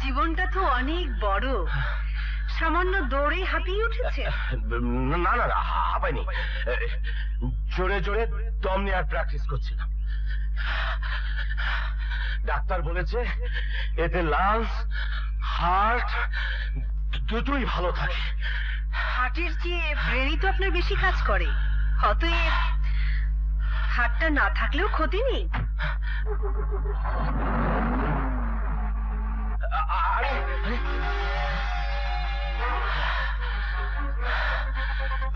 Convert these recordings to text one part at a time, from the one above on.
জীবনটা তো অনেক বড়, সামান্য দৌড়ে হাঁপিয়ে উঠেছে। না না না, হাঁপাইনি, জোরে জোরে দম নেওয়ার প্র্যাকটিস করছিলাম। ডাক্তার বলেছে এতে লাংস হার্ট দুটোই ভালো থাকে। হার্টের চেয়ে ব্রেনই তো আপনার বেশি কাজ করে, অতএব হার্টটা না থাকলেও ক্ষতি নেই।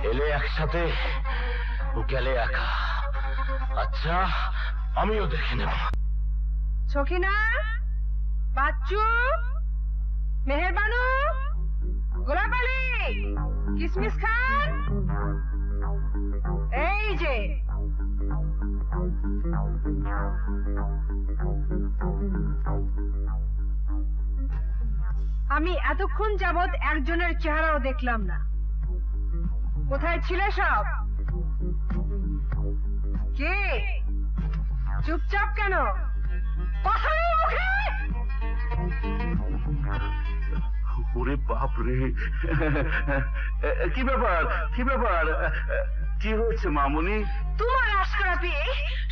এলে একসাথে, গেলে একা। আচ্ছা, আমিও দেখে নেব। সখিনা, বাচ্চু, মেহেরবানু, গোলাপ আলী, কিসমিস খান, এই যে আমি এতক্ষণ যাবৎ একজনের চেহারাও দেখলাম না। কোথায় ছিলে সব? কে? চুপচাপ কেন? কথা নেই মুখে? ওরে বাপ রে, কি ব্যাপার, কি ব্যাপার, কি হয়েছে মামুনি? তোমার আশকারা পেয়ে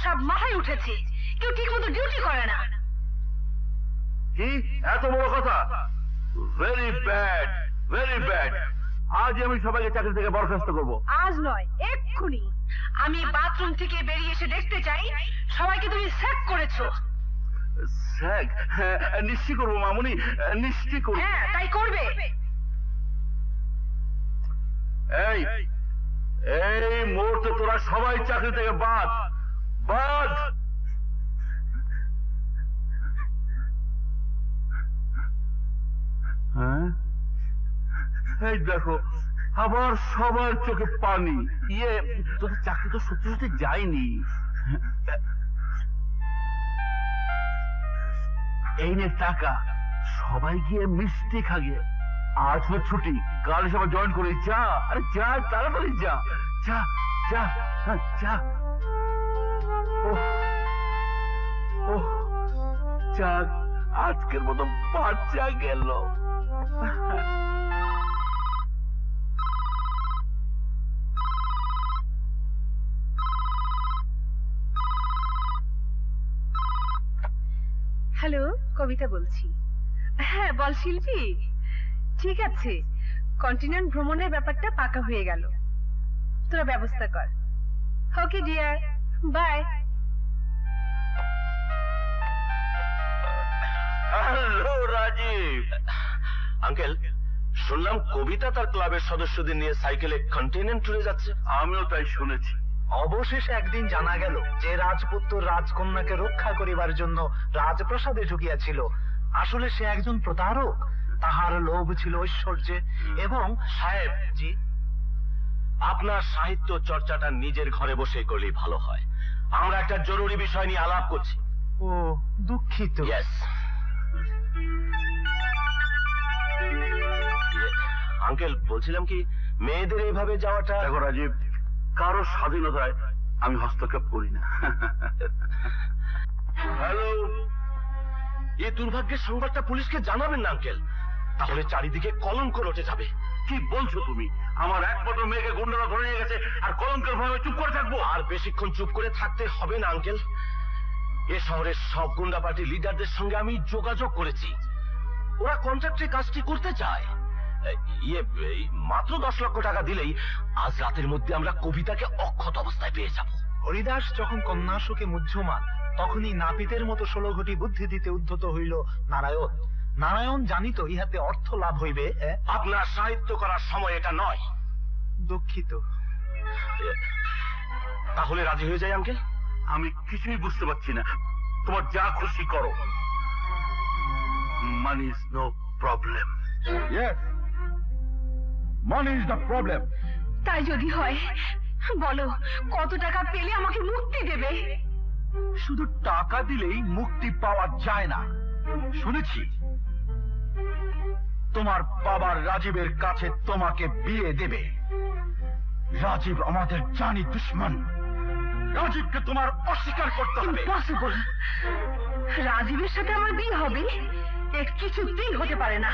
সব মাথায় উঠেছে, কেউ ঠিক মতো ডিউটি করে না। কি এত বড় কথা? Very bad, very bad. আজ আমি সবাইকে চাকরি থেকে বরখাস্ত করবো। আজ নয়, এক্ষুনি। আমি বাথরুম থেকে বেরিয়ে এসে দেখতে চাই সবাইকে তুমি স্যাক করেছো। স্যাক? নিশ্চয় করবো মামুনি, নিশ্চয় করবো। হ্যাঁ, তাই করবে। এই এই মুহূর্তে তোরা সবাই চাকরি থেকে বাদ, বাদ। হ্যাঁ, এই দেখো আবার সবার চোখে পানি। ইয়ে, তোদের চাকরি তো সত্যি সত্যি যায়নি। এই নে টাকা, সবাই গিয়ে মিষ্টি খাগে। আজ তো ছুটি, কাল সবাই জয়েন করে যা। আরে যা, তাড়াতাড়ি যা, যা যা, হ্যাঁ যা। ও যাক, আজকের মতো বাচ্চা গেল। হ্যালো, কবিতা বলছি। হ্যাঁ বল শিল্পী। ঠিক আছে, কন্টিনেন্ট ভ্রমণের ব্যাপারটা পাকা হয়ে গেল, তোরা ব্যবস্থা কর। Okay dear, bye. Hello Rajiv. Uncle, শুনলাম কবিতা তার ক্লাবের সদস্যদের নিয়ে সাইকেলে কন্টিনেন্ট ট্যুরে যাচ্ছে। আমিও তাই শুনেছি। অবশেষে একদিন জানা গেল যে রাজপুত্র রাজকন্যাকে রক্ষা করিবার জন্য রাজপ্রাসাদে ঢুকিয়াছিল, আসলে সে একজন প্রতারক। তাহার লোভ ছিল ঐশ্বর্যে এবং সাহেব জি, আপনার সাহিত্য চর্চাটা নিজের ঘরে বসে করলেই ভালো হয়। আমরা একটা জরুরি বিষয় নিয়ে আলাপ করছি। ও দুঃখিত। ইয়েস। আঙ্কেল, বলছিলাম কি, মেয়েদের এইভাবে যাওয়াটা। দেখো রাজীব, কারো স্বাধীনতায় আমি হস্তক্ষেপ করি না। হ্যালো, এই দুর্ভাগ্যের সংবাদটা পুলিশকে জানাবেন না আঙ্কেল, তাহলে চারিদিকে কলঙ্ক রটে যাবে। কি বলছো তুমি? আমার একমাত্র মেয়েকে গুন্ডারা ধরে নিয়ে গেছে, আর কলঙ্কের ভয়ে চুপ করে থাকবো? আর বেশিক্ষণ চুপ করে থাকতে হবে না আঙ্কেল। এ শহরের সব গুন্ডা পার্টির লিডারদের সঙ্গে আমি যোগাযোগ করেছি, ওরা কন্ট্রাক্টে কাজটি করতে চায়। মাত্র 10 লক্ষ টাকা দিলেই আজ রাতের মধ্যে আমরা কবিতাকে অক্ষত অবস্থায় পেয়ে যাব। হরিদাস যখন কন্যাশুকে মুহ্যমান, তখনই নাপিতের মতো 16 ঘটি বুদ্ধি দিতে উদ্ধত হইল নারায়ণ। নারায়ণ জানিত ইহাতে অর্থ লাভ হইবে। আপনার সাহিত্য করার সময় এটা নয়। দুঃখিত। তাহলে রাজি হয়ে যায় আঙ্কেল? আমি কিছুই বুঝতে পারছি না। তোমার যা খুশি করো। Money is no problem. Yes, money is the problem. তাই যদি হয় বলো, কত টাকা পেলে আমাকে মুক্তি দেবে? শুধু টাকা দিলেই মুক্তি পাওয়া যায় না। শুনেছি তোমার বাবার রাজীবের কাছে তোমাকে বিয়ে দেবে। রাজীব আমাদের জানি দুশ্মন। রাজীবকে তোমার অস্বীকার করতে হবে। ইম্পসিবল। রাজীবের সাথে আমার বিয়ে হবে এর কিছুতেই হতে পারে না।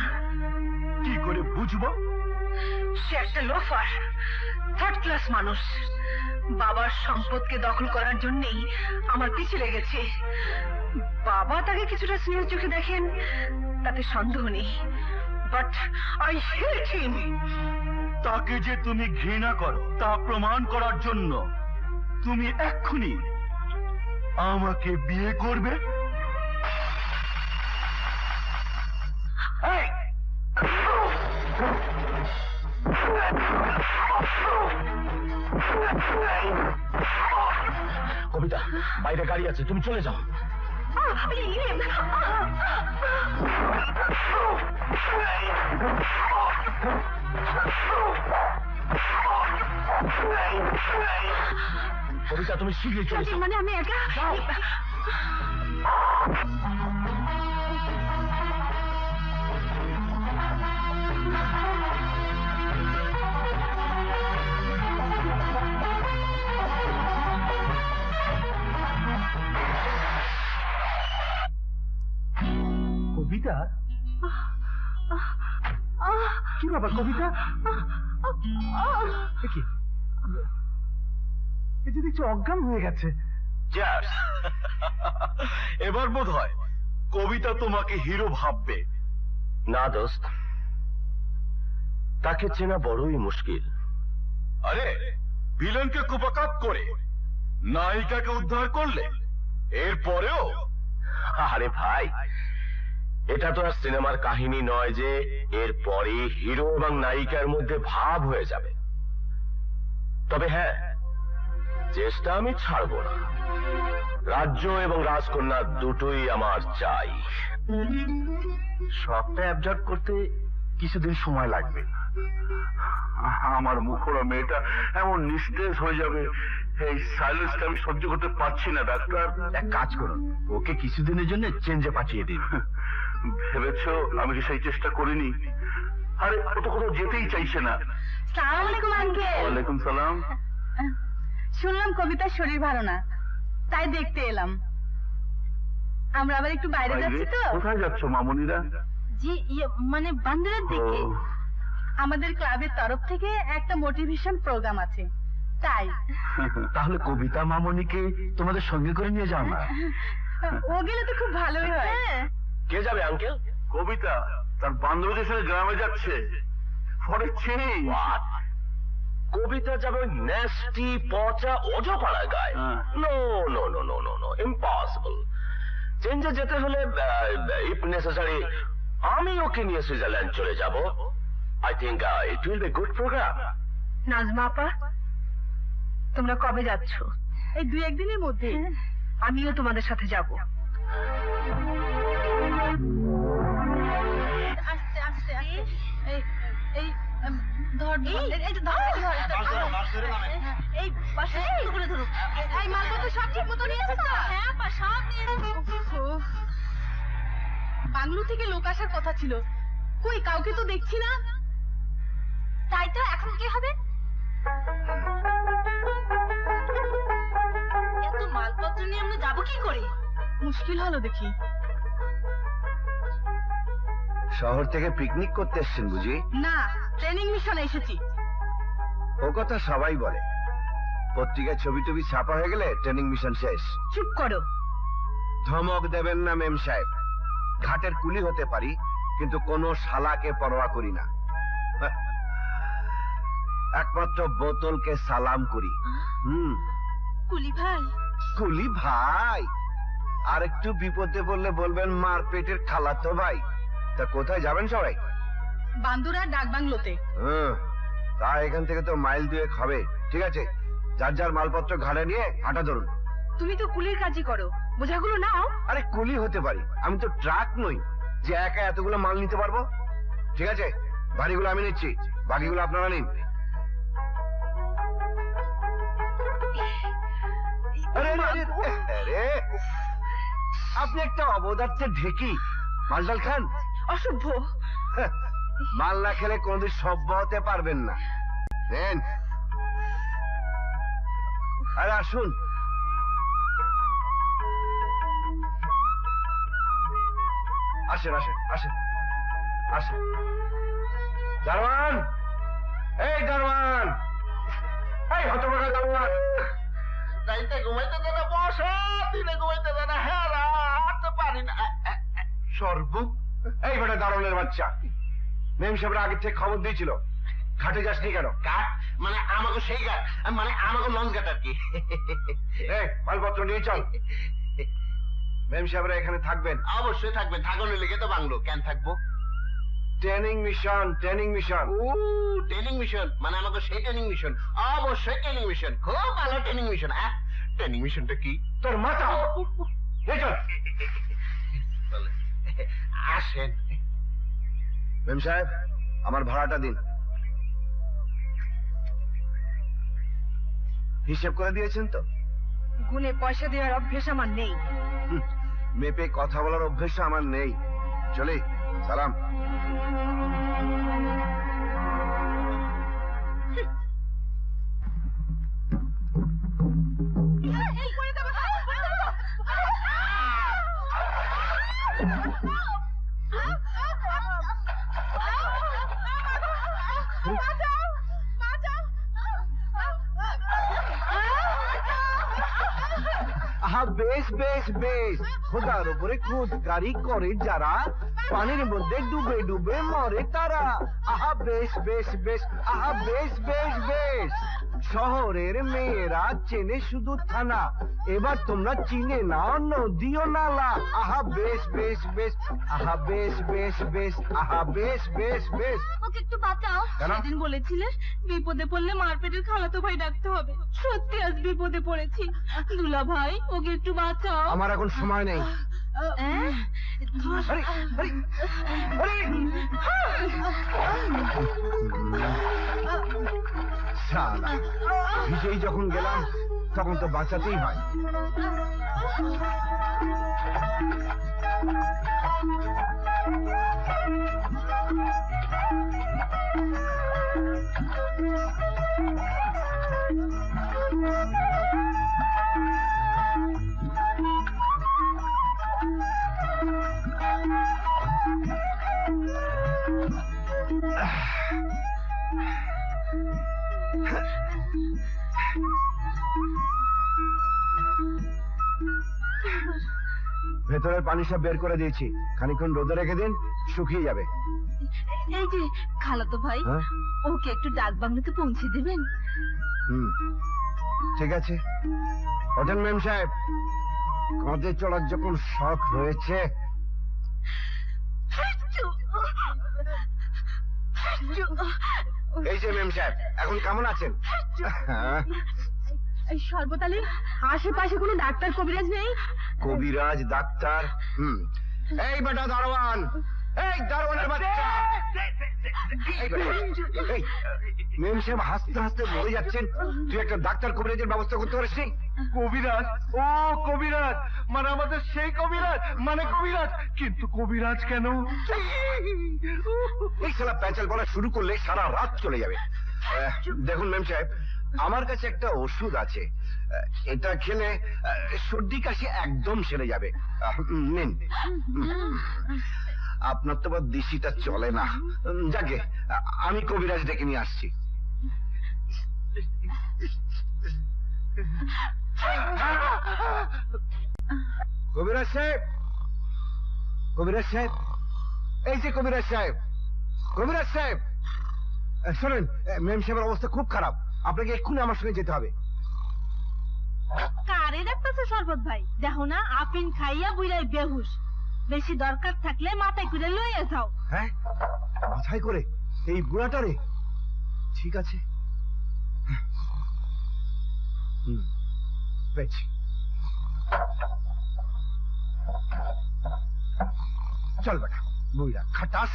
কি করে বুঝবো? সে একটা লোফার, থার্ড ক্লাস মানুষ। বাবার সম্পদকে দখল করার জন্যই আমার পিছে লেগেছে। বাবা তাকে কিছুটা স্নেহের চোখে দেখেন, তাতে সন্দেহ নেই, বাট আই হেট হিম। তাকে যে তুমি ঘৃণা করো তা প্রমাণ করার জন্য তুমি এক্ষুনি আমাকে বিয়ে করবে? এই! কবিতা, বাইরে গাড়ি আছে, তুমি চলে যাও। কবিতা, তুমি শীঘ্রই চলে যাও। মানে আমি একা? কবিতা, কি ব্যাপার কবিতা? কি এই যে দেখছি অজ্ঞান হয়ে গেছে। এবার বোধ হয় কবিতা তোমাকে হিরো ভাববে। না দোস্ত, তাকে চেনা বড়ই মুশকিল। আরে, ভিলেনকে কুপাকাত করে নায়িকাকে উদ্ধার করলে, এরপরেও? আরে ভাই, এটা তো আর সিনেমার কাহিনী নয় যে এর পরে হিরো এবং নায়িকার মধ্যে ভাব হয়ে যাবে। তবে হ্যাঁ, চেষ্টা আমি ছাড়বো না। রাজ্য এবং রাজকন্যা দুটোই আমার চাই। সবটা অ্যাবজর্ব করতে কিছুদিন সময় লাগবে। আমার মুখরা মেয়েটা এমন নিস্তেজ হয়ে যাবে, এই সাইলেন্সটা আমি সহ্য করতে পারছি না ডাক্তার। এক কাজ করুন, ওকে কিছুদিনের জন্য চেঞ্জে পাঠিয়ে দিন। ভেবেছো আমি কি সেই চেষ্টা করিনি? আরে ও তো কোথাও যেতেই চাইছে না। সালাম আলাইকুম আঙ্কেল। ওয়ালাইকুম সালাম। শুনলাম কবিতার শরীর ভালো না, তাই দেখতে এলাম। আমরা আবার একটু বাইরে যাচ্ছি তো। কোথায় যাচ্ছ মামুনিরা? জি, মানে বান্দরের দিকে। ও, আমাদের ক্লাবের তরফ থেকে একটা মোটিভেশন প্রোগ্রাম আছে, তাই। তাহলে কবিতা মামুনিকে তোমাদের সঙ্গে করে নিয়ে যাও না। ও গেলে তো খুব ভালোই হয়। কে যাবে আঙ্কেল? কবিতা তার বান্ধবীদের সাথে গ্রামে যাচ্ছে। ফরে চেঞ্জ। What? কবিতা যাবে ওই ন্যাস্টি পচা অজপাড়া গায়ে? হ্যাঁ। No no no no no no, impossible. চেঞ্জে যেতে হলে ইফ নেসেসারি আমি ওকে নিয়ে সুইজারল্যান্ড চলে যাব। I think it will be good program. Najma আপা, তোমরা কবে যাচ্ছ? এই 2-1 দিনের মধ্যে। আমিও তোমাদের সাথে যাব। আস্তে আস্তে এই এই ধর এই পাশে করে ধরো। এই মালপত্র সব ঠিক মতো নিয়েছিস তো? হ্যাঁ আপা, সব নিয়েছি। বাংলো থেকে লোক আসার কথা ছিল, কই কাউকে তো দেখছি না। তাই তো, এখন কি হবে? এত মালপত্র নিয়ে আমরা যাবো কি করে? মুশকিল হলো দেখি। শহর থেকে পিকনিক করতে এসছেন বুঝি? না, ট্রেনিং মিশনে এসেছি। ও কথা সবাই বলে, পত্রিকায় ছবি টবি ছাপা হয়ে গেলে ট্রেনিং মিশন শেষ। চুপ করো। ধমক দেবেন না মেম সাহেব। ঘাটের কুলি হতে পারি, কিন্তু কোনো শালাকে পরোয়া করি না। একমাত্র বোতলকে সালাম করি। কুলি ভাই। কুলি ভাই? আর একটু বিপদে পড়লে বলবেন মার পেটের খালাতো ভাই। তা কোথায় যাবেন সবাই? বান্দুরা ডাক বাংলোতে। তা এখান থেকে তো মাইল 2 হবে। ঠিক আছে, যার যার মালপত্র ঘাড়ে নিয়ে হাঁটা ধরুন। তুমি তো কুলির কাজই করো, বোঝাগুলো নাও। আরে কুলি হতে পারি, আমি তো ট্রাক নই যে একা এতগুলো মাল নিতে পারবো। ঠিক আছে, বাড়িগুলো আমি নিচ্ছি, বাকিগুলো আপনারা নিন। আরে আপনি একটা অবদার্থের ঢেকি, মালটাল খান। অসভ্য। মাল না খেলে কোনদিন সভ্য হতে পারবেন না। নেন। আরে আসুন। আসেন আসেন আসেন আসেন। দারোয়ান, এই দারোয়ান, এই হতভাগা দারোয়ান। রাইতে ঘুমাইতে দে না বসো, দিনে ঘুমাইতে দে না, হ্যাঁ রাত পারি না। সর্বু, এই বেটা দারোয়ানের বাচ্চা, মেম সাহেবরা আগে থেকে খবর দিয়েছিল, ঘাটে যাসনি কেন? ঘাট মানে আমাকে সেই ঘাট, মানে আমাকে লঞ্চ ঘাট আর কি। এই মালপত্র নিয়ে চল। মেম সাহেবরা এখানে থাকবেন। অবশ্যই থাকবেন, থাকলে লেগে তো বাংলো, কেন থাকবো? Training mission, training mission. ও ট্রেনিং মিশন, মানে আমাকে সেই ট্রেনিং মিশন। অবশ্যই ট্রেনিং মিশন, খুব ভালো ট্রেনিং মিশন। ট্রেনিং মিশনটা কি? তোর মাথা এই চল। আসেন। মেম সাহেব, আমার ভাড়াটা দিন। হিসেব করে দিয়েছেন তো? গুনে পয়সা দেওয়ার অভ্যেস আমার নেই। মেপে কথা বলার অভ্যেস আমার নেই। চলে সালাম। আহা বেশ বেশ বেশ, খোদার উপরে খুদকারি করে যারা, পানির মধ্যে ডুবে ডুবে মরে তারা। আহা বেশ বেশ বেশ, আহা বেশ বেশ বেশ। শহরের মেয়েরা চেনে শুধু থানা, এবার তোমরা চিনে নাও নদী ও নালা। আহা বেশ বেশ বেশ, আহা বেশ বেশ বেশ, আহা বেশ বেশ বেশ। ওকে একটু বাঁচাও। কেন? সেদিন বলেছিলে বিপদে পড়লে মারপেটের খালাতো ভাই ডাকতে হবে, সত্যি আজ বিপদে পড়েছি। দুলা ভাই, ওকে একটু বাঁচাও। আমার এখন সময় নেই। হ্যাঁ? আরে আরে আরে, শালা, ভিজেই যখন গেলাম তখন তো বাঁচাতেই হয়। ভেতরের পানি সব বের করে দিয়েছি, খানিকক্ষণ রোদে রেখে দিন, শুকিয়ে যাবে। এই যে খালাতো ভাই, হ্যাঁ? ওকে একটু ডাক বাংলোতে পৌঁছে দেবেন? হুম, ঠিক আছে। ওঠেন মেম সাহেব, কাঁধে চড়ার যখন শখ হয়েছে। এই যে মেম সাহেব, এখন কেমন আছেন? হ্যাঁ, শরবত আলী, আশেপাশে কোনো ডাক্তার কবিরাজ নেই? কবিরাজ ডাক্তার? এই বেটা দারোয়ান, এই দারোয়ানের বাচ্চা, এই বেটা, এই, মেম সাহেব হাসতে হাসতে মরে যাচ্ছেন, তুই একটা ডাক্তার কবিরাজের ব্যবস্থা করতে পারিস নি? কবিরাজ, ও কবিরাজ, মানে আমাদের সেই কবিরাজ, মানে কবিরাজ, কিন্তু কবিরাজ কেন? এই শালা প্যাচাল বলা শুরু করলে সারা রাত চলে যাবে। দেখুন মেম সাহেব, আমার কাছে একটা ওষুধ আছে, এটা খেলে সর্দি কাশি একদম সেরে যাবে। নিন। আপনার তো আবার দেশিটা চলে না, যাকে আমি কবিরাজ ডেকে নিয়ে আসছি। কবিরাজ সাহেব, কবিরাজ সাহেব, এই যে কবিরাজ সাহেব, কবিরাজ সাহেব, শোনেন, মেম সাহেবের অবস্থা খুব খারাপ, আপনাকে এক্ষুনি আমার সঙ্গে যেতে হবে। কারে ডাকতেছে শরবত ভাই? দেখো না আপিন খাইয়া বুইরাই বেহুশ। বেশি দরকার থাকলে মাথায় করে লইয়া যাও। হ্যাঁ, মাথায় করে এই বুড়াটারে? ঠিক আছে, পেয়েছি। চল বেটা, বুড়া খাটাস।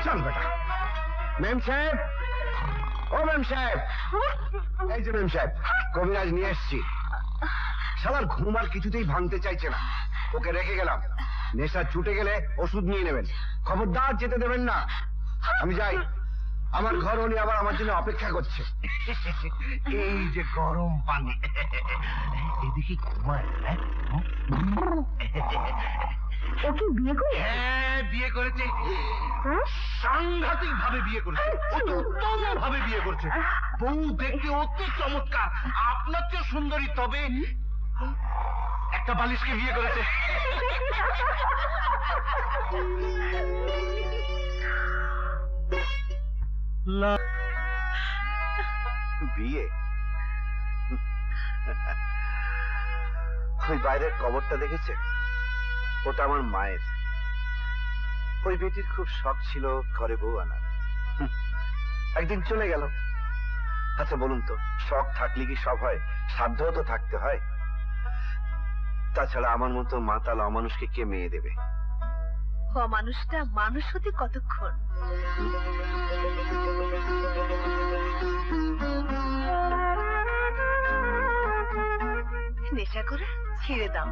চল বেটা। মেম সাহেব, ও মেম সাহেব, এই যে মেম সাহেব, কবিরাজ নিয়ে এসছি। শালার ঘুম আর কিছুতেই ভাঙতে চাইছে না, ওকে রেখে গেলাম। নেশা ছুটে গেলে ওষুধ নিয়ে নেবেন, খবরদার যেতে দেবেন না। আমি যাই, আমার ঘর উনি আবার আমার জন্য অপেক্ষা করছে। এই যে গরম পানি, এদিকে ঘুমায়। ও কি বিয়ে করে? হ্যাঁ, বিয়ে করেছে, সাংঘাতিক ভাবে বিয়ে করেছে, উত্তম ভাবে বিয়ে করেছে। বউ দেখতে অতি চমৎকার, আপনার চেয়ে সুন্দরী, তবে একটা বালিশকে বিয়ে করেছে। বিয়ে? ওই বাইরের কবরটা দেখেছেন? ওটা আমার মায়ের। ওই বেটির খুব শখ ছিল ঘরে বউ আনার, একদিন চলে গেল। আচ্ছা বলুন তো, শখ থাকলে কি সব হয়? সাধ্যও তো থাকতে হয়। তাছাড়া আমার মতো মাতাল অমানুষকে কে মেয়ে দেবে? মানুষটা মানুষ হতে কতক্ষণ? নেশা করে ছেড়ে দাও।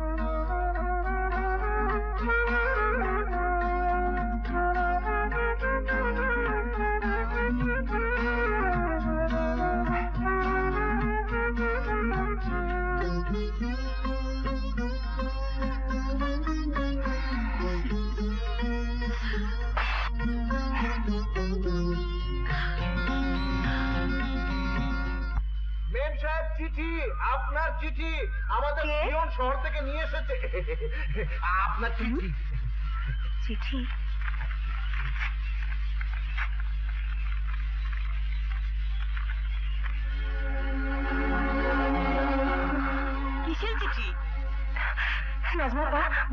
মেম সাহেব, চিঠি, আপনার চিঠি আমাদের পিয়ন শহর থেকে নিয়ে এসেছে। আপনার চিঠি। চিঠি? কিসের চিঠি? নাজমা,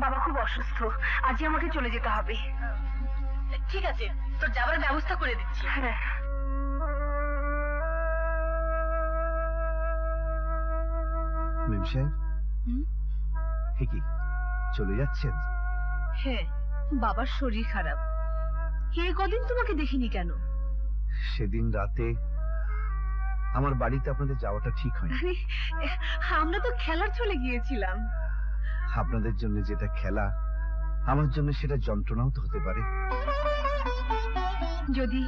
বাবা খুব অসুস্থ, আজই আমাকে চলে যেতে হবে। ঠিক আছে, তোর যাবার ব্যবস্থা করে দিচ্ছি। হ্যাঁ। মেম সাহেব, কি চলে যাচ্ছেন? হ্যাঁ, বাবার শরীর খারাপ। হে, কদিন তোমাকে দেখিনি কেন? সেদিন রাতে আমার বাড়িতে আপনাদের যাওয়াটা ঠিক হয়নি। আমরা তো খেলার চলে গিয়েছিলাম। আপনাদের জন্য যেটা খেলা, আমার জন্য সেটা যন্ত্রণাও তো হতে পারে। যদি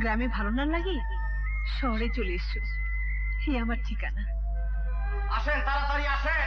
গ্রামে ভালো না লাগে, শহরে চলে এসো, এই আমার ঠিকানা। আসেন, তাড়াতাড়ি আসেন।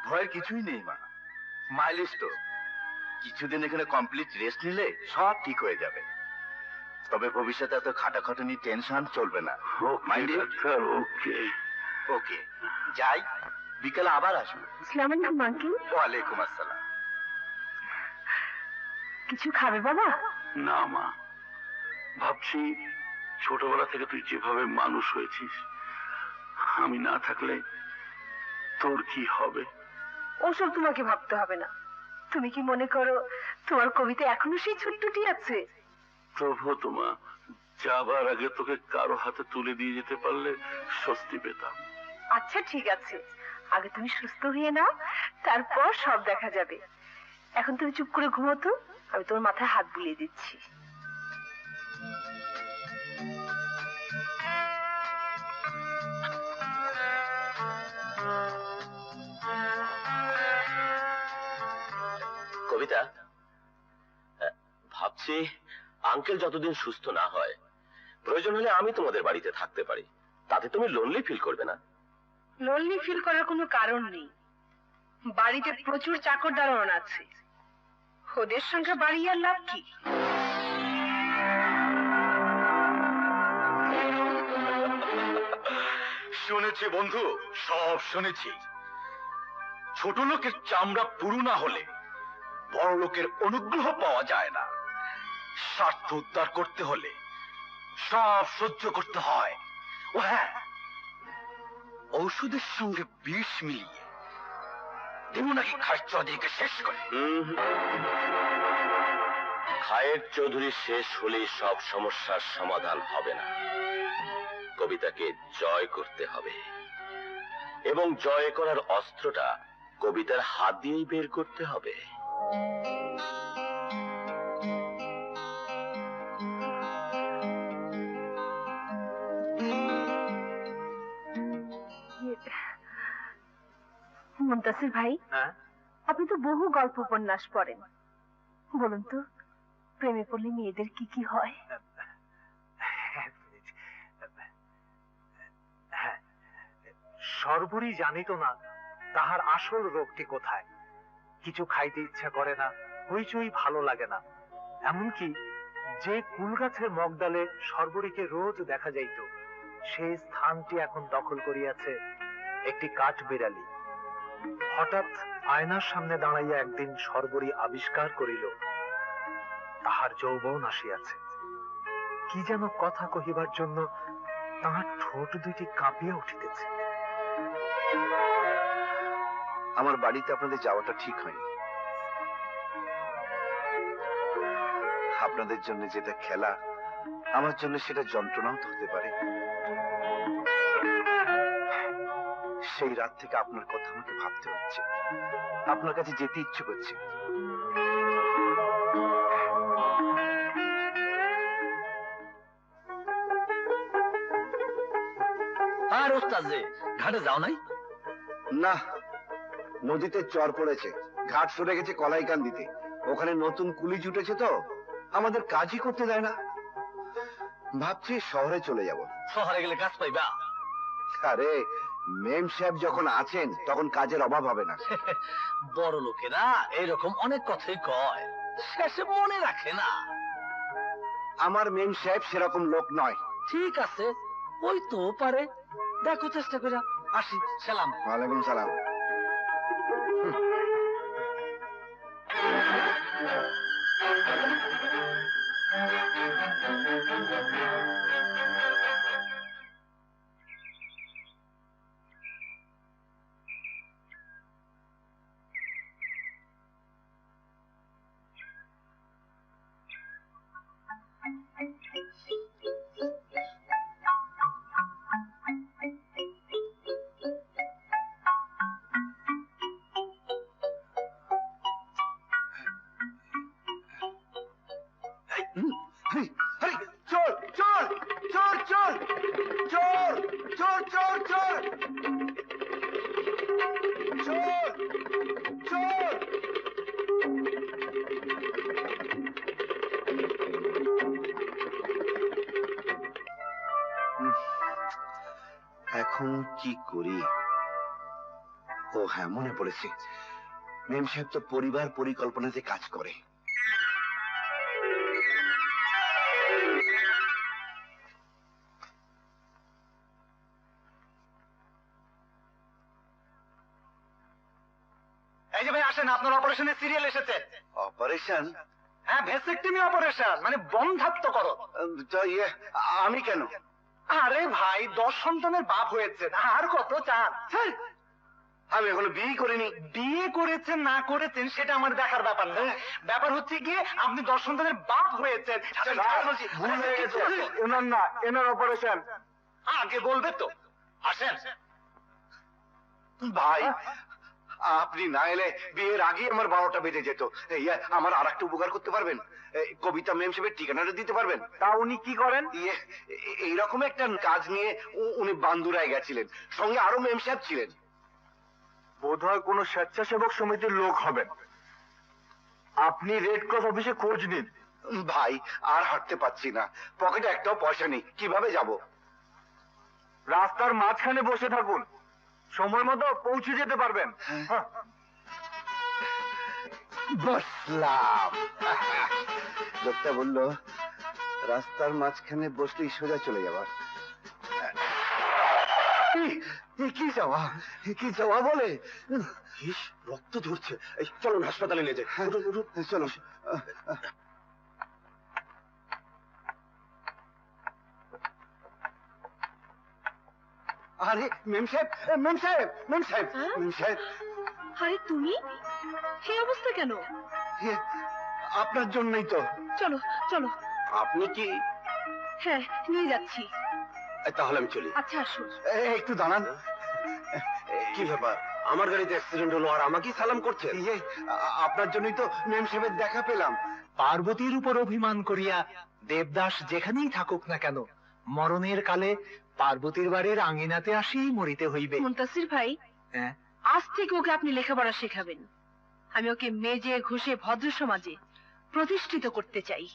ভয়ের কিছুই নেই মা, মাইলিস তো। কিছুদিন এখানে কমপ্লিট রেস্ট নিলে সব ঠিক হয়ে যাবে। তবে ভবিষ্যতে এত খাটাখাটনি টেনশন চলবে না। ওকে ওকে, যাই, বিকেলে আবার আসবো। আসসালামু আলাইকুম আঙ্কেল। ওয়ালাইকুম আসসালাম। কিছু খাবে বাবা? না মা, ভাবছি ছোটবেলা থেকে তুই যেভাবে মানুষ হয়েছিস, আমি না থাকলে তোর কি হবে? ওসব তোমাকে ভাবতে হবে না। তুমি কি মনে করো তোমার কবিতা এখনো সেই ছোট্টটি আছে? প্রভু, তোমা যাবার আগে তোকে কারো হাতে তুলে দিয়ে যেতে পারলে স্বস্তি পেতাম। আচ্ছা ঠিক আছে, আগে তুমি সুস্থ হয়ে নাও, তারপর সব দেখা যাবে। এখন তুমি চুপ করে ঘুমো তো, আমি তোমার মাথায় হাত বুলিয়ে দিচ্ছি। কবিতা, ভাবছি আঙ্কেল যতদিন সুস্থ না হয়, প্রয়োজন হলে আমি তোমাদের বাড়িতে থাকতে পারি, তাতে তুমি লোনলি ফিল করবে না। লোনলি ফিল করার কোনো কারণ নেই। বাড়িতে প্রচুর চাকর দারোয়ান আছে, ওদের সঙ্গে বাড়ি আর লাভ কি? শুনেছি বন্ধু, সব শুনেছি। ছোট লোকের চামড়া পুরু না হলে বড় লোকের অনুগ্রহ পাওয়া যায় না। স্বার্থ উদ্ধার করতে হলে সব সহ্য করতে হয়। ও হ্যাঁ, ঔষধের সঙ্গে বিষ মিলিয়ে দেব নাকি খায়ের চৌধুরীকে শেষ করে? খায়ের চৌধুরী শেষ হলেই সব সমস্যার সমাধান হবে না। কবিতাকে জয় করতে হবে, এবং জয় করার অস্ত্রটা কবিতার হাত দিয়েই বের করতে হবে। মুনতাসির ভাই, আপনি তো বহু গল্প উপন্যাস পড়েন, বলুন তো প্রেমে পড়লে মেয়েদের কি কি হয়? সর্বরই জানিত না তাহার আসল রোগটি কোথায়। কিছু খাইতে ইচ্ছা করে না, হইচই ভালো লাগে না। এমনকি যে কুল গাছের মগডালে সর্বরীকে রোজ দেখা যাইত, সেই স্থানটি এখন দখল করিয়াছে একটি কাঠ বিড়ালি। হঠাৎ আয়নার সামনে দাঁড়াইয়া একদিন সর্বরী আবিষ্কার করিল তাহার যৌবন আসিয়াছে। কি যেন কথা কহিবার জন্য তাহার ঠোঁট দুইটি কাঁপিয়া উঠিতেছে। আমার বাড়িতে আপনাদের যাওয়াটা ঠিক হয়নি। আপনাদের জন্য যেটা খেলা, আমার জন্য সেটা যন্ত্রণাও তো হতে পারে। সেই রাত থেকে আপনার কথা আমাকে ভাবতে হচ্ছে, আপনার কাছে যেতে ইচ্ছে করছে। আর ওস্তাদ যে ঘাটে যাও নাই? না, নদীতে চর পড়েছে, ঘাট সরে গেছে কলাইকান দিতে। ওখানে নতুন কুলি জুটেছে তো আমাদের কাজই করতে দেয় না। ভাবছি শহরে চলে যাব। শহরে গেলে কাজ পাইবা? আরে মেম সাহেব যখন আছেন তখন কাজের অভাব হবে না। বড় লোকেরা এরকম অনেক কথাই কয়, শেষে মনে রাখে না। আমার মেম সাহেব সেরকম লোক নয়। ঠিক আছে, ওই তো পারে, দেখো চেষ্টা করে। আসি, সালাম। ওয়ালাইকুম সালাম। চোর চোর চোর চোর চোর চোর চোর চোর চোর চোর। এখন কি করি? ও হ্যাঁ, মনে পড়েছে, মেম সাহেব তো পরিবার পরিকল্পনাতে কাজ করে। এই যে ভাই আসেন, আপনার অপারেশনের সিরিয়াল এসেছে। অপারেশন? হ্যাঁ, ভেসেক্টমি অপারেশন, মানে বন্ধ্যাত্বকরণ। আমি কেন? আরে ভাই, 10 সন্তানের বাপ হয়েছেন, আর কত চান? আমি এখনো বিয়ে করিনি। বিয়ে করেছেন না করেছেন সেটা আমার দেখার ব্যাপার না। ব্যাপার হচ্ছে গিয়ে আপনি 10 সন্তানের বাপ হয়েছেন। ভুল হয়ে গেছে। এনার না, এনার অপারেশন। আগে বলবে তো। আসেন ভাই, আপনি না এলে বিয়ের আগে আমার 12টা বেজে যেত। আমার আর একটা উপকার করতে পারবেন? কবিতা মেম সাহেবের ঠিকানাটা দিতে পারবেন? তা উনি কি করেন? এইরকম একটা কাজ নিয়ে উনি বান্দুরায় গেছিলেন, সঙ্গে আরো মেম সাহেব ছিলেন। বোধহয় কোন স্বেচ্ছাসেবক সমিতির লোক হবেন। আপনি রেড ক্রস অফিসে খোঁজ নিন। ভাই, আর হাঁটতে পারছি না, পকেটে একটাও পয়সা নেই, কিভাবে যাব? রাস্তার মাঝখানে বসে থাকুন, সময় মতো পৌঁছে যেতে পারবেন। বসলাম। লোকটা বললো রাস্তার মাঝখানে বসলেই সোজা চলে যাবার। কি যাওয়া, কি যাওয়া বলে? রক্ত ঝরছে, চলুন হাসপাতালে নিয়ে যাই। চলো। আরে মেম সাহেব, মেম সাহেব, মেম সাহেব, হ্যাঁ? মেম সাহেব, আরে তুমি সেই অবস্থা কেন? এ, আপনার জন্যই তো। চলো চলো। আপনি কি? হ্যাঁ, নিয়ে যাচ্ছি। তাহলে আমি চলি। আচ্ছা আসুন। একটু দাঁড়ান। কি ব্যাপার, আমার গাড়িতে অ্যাক্সিডেন্ট হলো আর আমাকেই সালাম করছে? আপনার জন্যই তো মেম সাহেবের দেখা পেলাম। পার্বতীর উপর অভিমান করিয়া দেবদাস যেখানেই থাকুক না কেন, মরণের কালে পার্বতীর বাড়ির আঙিনাতে আসিই মরিতে হইবে। মুনতাসির ভাই, হ্যাঁ, আজ থেকে ওকে আপনি লেখাপড়া শেখাবেন। আমি ওকে মেজে ঘষে ভদ্র সমাজে প্রতিষ্ঠিত করতে চাই।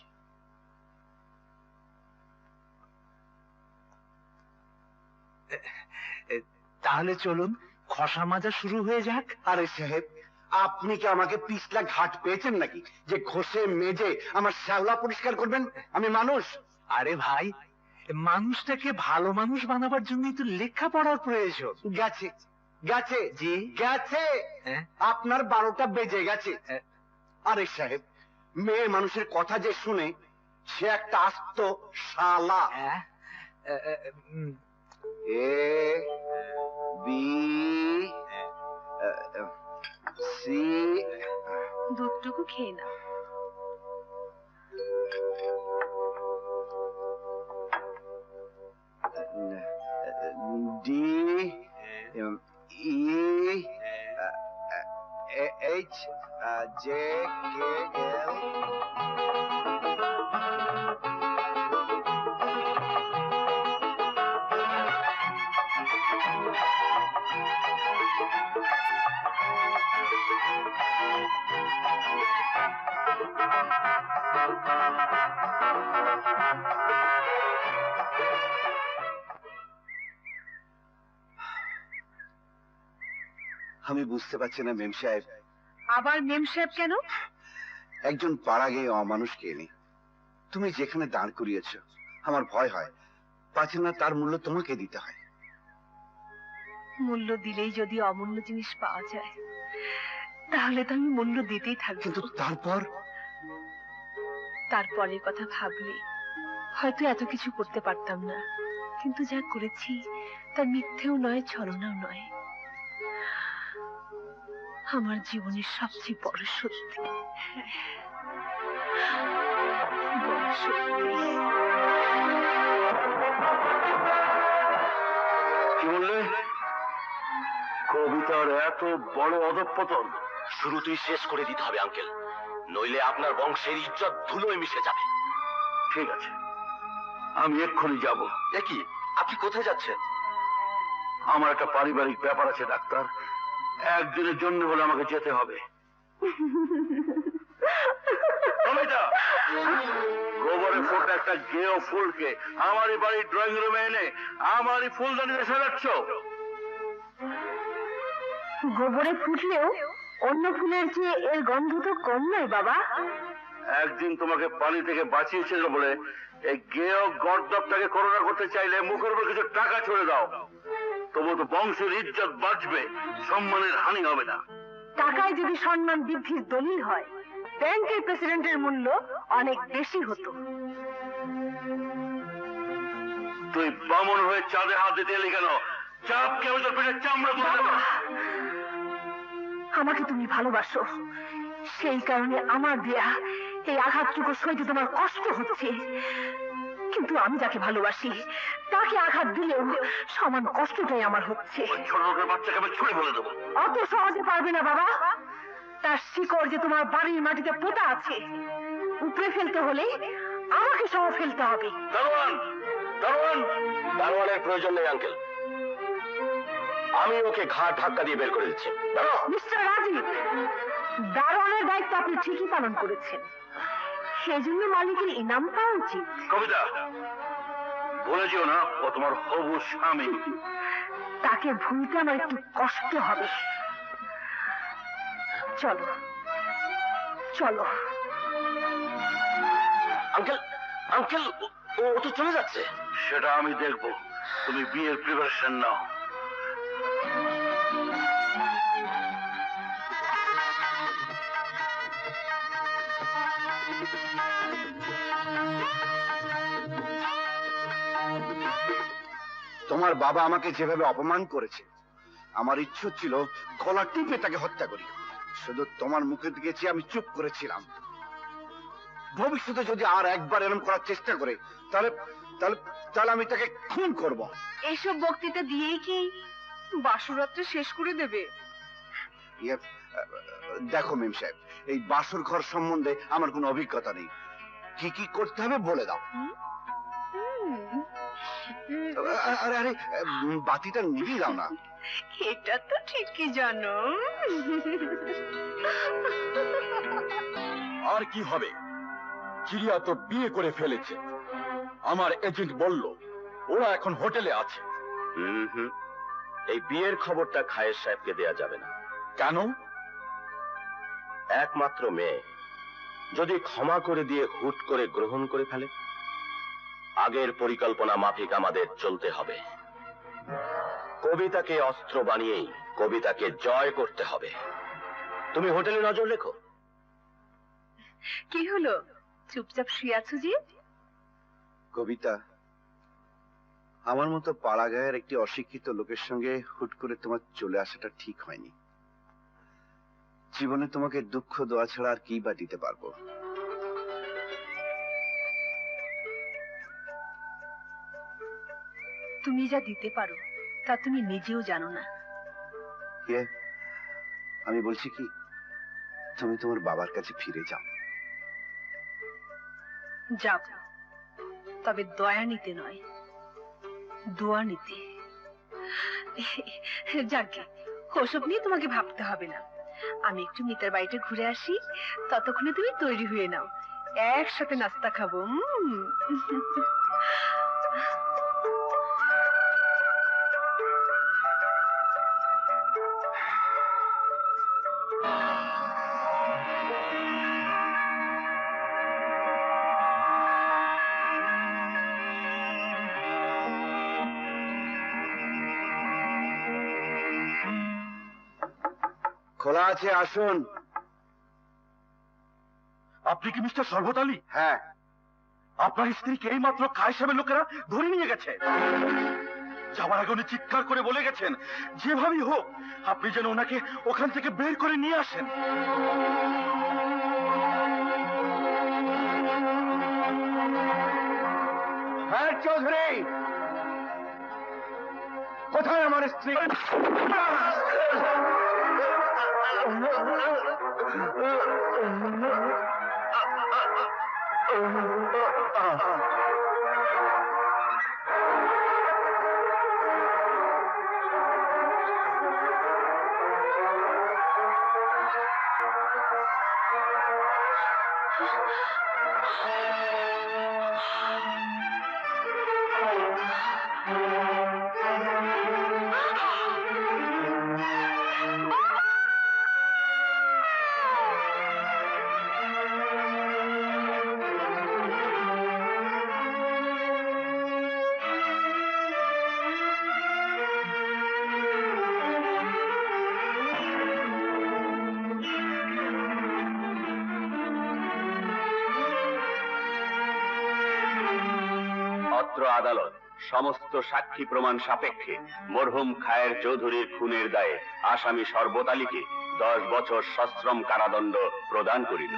তাহলে চলুন খসা মাজা শুরু হয়ে যাক। আরে সাহেব, আপনি কি আমাকে পিছলা ঘাট পেয়েছেন নাকি যে ঘষে মেজে আমার শ্যাওলা পরিষ্কার করবেন? আমি মানুষ। আরে ভাই, মানুষটাকে ভালো মানুষ বানাবার জন্যই তো লেখাপড়ার প্রয়োজন। গেছে গেছে জি। গেছে, হ্যাঁ? আপনার 12টা বেজে গেছে। হ্যাঁ। আরে সাহেব, মেয়ে মানুষের কথা যে শুনে সে একটা আস্ত শালা। হ্যাঁ? উম, এ বি সি। দুধটুকু খেয়ে না। D E H J K L. আমি বুঝতে পারছি না মেম সাহেব, আবার মেম সাহেব কেন? একজন পাড়া গিয়ে অমানুষকে এনে তুমি যেখানে দাঁড় করিয়েছ, আমার ভয় হয় পাচ্ছে না তার মূল্য তোমাকে দিতে হয়। মূল্য দিলেই যদি অমূল্য জিনিস পাওয়া যায়, তাহলে তো আমি মূল্য দিতেই থাকবো। কিন্তু তারপর তারপরের কথা ভাবলে হয়তো এত কিছু করতে পারতাম না, কিন্তু যা করেছি তা মিথ্যেও নয়, ছলনাও নয়। আমার জীবনের সবচেয়ে বড় সত্যি। বড় সত্যি। কি বললে? কবিতার এত বড় অধঃপতন? শুরুতেই শেষ করে দিতে হবে আঙ্কেল, নইলে আপনার বংশের ইজ্জত ধুলোয় মিশে যাবে। ঠিক আছে, আমি এক্ষুনি যাব। কি, আপনি কোথায় যাচ্ছেন? আমার একটা পারিবারিক ব্যাপার আছে ডাক্তার, একদিনের জন্য হলে আমাকে যেতে হবে। কবিতা, গোবরে ফোটা একটা গেও ফুলকে আমারই বাড়ির ড্রয়িং রুমে এনে আমারই ফুলদানিতে সাজাচ্ছ। গোবরে ফুটলেও অন্য ফুলের চেয়ে এর গন্ধ তো কম নয় বাবা। একদিন তোমাকে পানি থেকে বাঁচিয়েছিল বলে এই গেও গর্দবটাকে করোনা করতে চাইলে মুখের উপর কিছু টাকা ছড়ে দাও, তবু তো বংশের ইজ্জত বাঁচবে, সম্মানের হানি হবে না। টাকায় যদি সম্মান বৃদ্ধির দলিল হয়, ব্যাংকের প্রেসিডেন্টের মূল্য অনেক বেশি হতো। তুই বামন হয়ে চাঁদে হাত দিতে এলি কেন? চাপ কেউ তোর পেটের চামড়া তুলে দেবো। আমাকে তুমি ভালোবাসো, সেই কারণে আমার দেয়া এই আঘাতটুকু সইতে তোমার কষ্ট হচ্ছে। কিন্তু আমি যাকে ভালোবাসি তাকে আঘাত দিলেও সমান কষ্টটাই আমার হচ্ছে। ওই ছোট লোকের বাচ্চাকে আমি ছুঁড়ে বলে দেবো। অত সহজে পারবে না বাবা। তার শিকড় যে তোমার বাড়ির মাটিতে পোতা আছে, উপড়ে ফেলতে হলে আমাকে সহ ফেলতে হবে। দারোয়ান, দারোয়ান! দারোয়ানের প্রয়োজন নেই আঙ্কেল, আমি ওকে ঘাট ধাক্কা দিয়ে বের করে দিচ্ছি। মিস্টার রাজীব, দারোয়ানের দায়িত্ব আপনি ঠিকই পালন করেছেন, সেজন্য মালিকের ইনাম পাওয়া উচিত। কবিতা, ভুলে যেও না ও তোমার হবু স্বামী। তাকে ভুলতে আমার একটু কষ্ট হবে। চলো চলো। আঙ্কেল, আঙ্কেল, ও তো চলে যাচ্ছে। সেটা আমি দেখবো, তুমি বিয়ের প্রিপারেশন নাও। তোমার বাবা আমাকে যেভাবে অপমান করেছে, আমার ইচ্ছে ছিল গলা টিপে তাকে হত্যা করি। শুধু তোমার মুখের দিকে চেয়ে আমি চুপ করেছিলাম। ভবিষ্যতে যদি আর একবার এরকম করার চেষ্টা করে তাহলে তাহলে তাহলে আমি তাকে খুন করব। এইসব বক্তৃতা দিয়েই কি বাসরাত্রে শেষ করে দেবে? দেখো মিম সাহেব, এই বাসর ঘর সম্বন্ধে আমার কোনো অভিজ্ঞতা নেই। কি কি করতে হবে বলে দাও। আরে আরে, বাতিটা নিভিয়ে দাও না। এটা তো ঠিকই জানো। আর কি হবে, চিড়িয়া তো বিয়ে করে ফেলেছে। আমার এজেন্ট বলল ওরা এখন হোটেলে আছে। এই বিয়ের খবরটা খায়ের সাহেবকে দেয়া যাবে না। কেন? একমাত্র মেয়ে, যদি ক্ষমা করে দিয়ে হুট করে গ্রহণ করে ফেলে? আগের পরিকল্পনা মাফিক আমাদের চলতে হবে। কবিতাকে অস্ত্র বানিয়েই কবিতাকে জয় করতে হবে। তুমি হোটেলে নজর রেখো। কি হলো, চুপচাপ শুয়ে আছো যে? কবিতা, আমার মতো পাড়া গায়ের একটি অশিক্ষিত লোকের সঙ্গে হুট করে তোমার চলে আসাটা ঠিক হয়নি। জীবনে তোমাকে দুঃখ দেওয়া ছাড়া আর কি বা দিতে পারবো? তুমি যা দিতে পারো তা তুমি নিজেও জানো না। আমি বলছি কি, তুমি তোমার বাবার কাছে ফিরে যাও। যাব, তবে দয়া নিতে নয়, দোয়া নিতে। যাকে ওসব নিয়ে তোমাকে ভাবতে হবে না। আমি একটু মিতার বাড়িটা ঘুরে আসি, ততক্ষণে তুমি তৈরি হয়ে নাও, একসাথে নাস্তা খাবো। খোলা আছে, আসুন। আপনি কি মিস্টার শরবত আলী? হ্যাঁ। আপনার স্ত্রীকে এই মাত্র খায় সাহেবের লোকেরা ধরে নিয়ে গেছে। যাওয়ার আগে উনি চিৎকার করে বলে গেছেন, যেভাবেই হোক আপনি যেন ওনাকে ওখান থেকে বের করে নিয়ে আসেন। হ্যাঁ চৌধুরী, কোথায় আমার স্ত্রী? অত্র আদালত সমস্ত সাক্ষী প্রমাণ সাপেক্ষে মরহুম খায়ের চৌধুরীর খুনের দায়ে আসামি শরবত আলীকে 10 বছর সশ্রম কারাদণ্ড প্রদান করিল।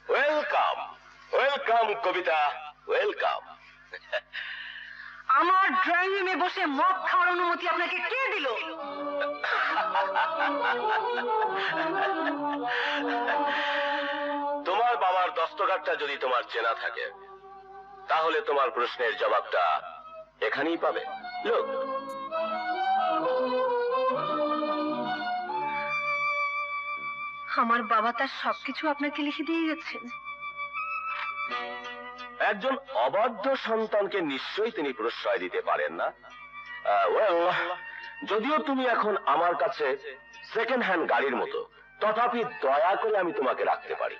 ওয়েলকাম, ওয়েলকাম কবিতা, ওয়েলকাম। আমার ড্রয়িং রুমে বসে মদ খাওয়ার অনুমতি আপনাকে কে দিল? তোমার বাবার দস্তখাতটা যদি তোমার চেনা থাকে তাহলে তোমার প্রশ্নের জবাবটা এখানেই পাবে। লোক, আমার বাবা তার সবকিছু আপনাকে লিখে দিয়ে গেছেন। একজন অবাধ্য সন্তানকে নিশ্চয়ই তিনি প্রশ্রয় দিতে পারেন না। যদিও তুমি এখন আমার কাছে সেকেন্ড হ্যান্ড গাড়ির মতো, তথাপি দয়া করে আমি তোমাকে রাখতে পারি।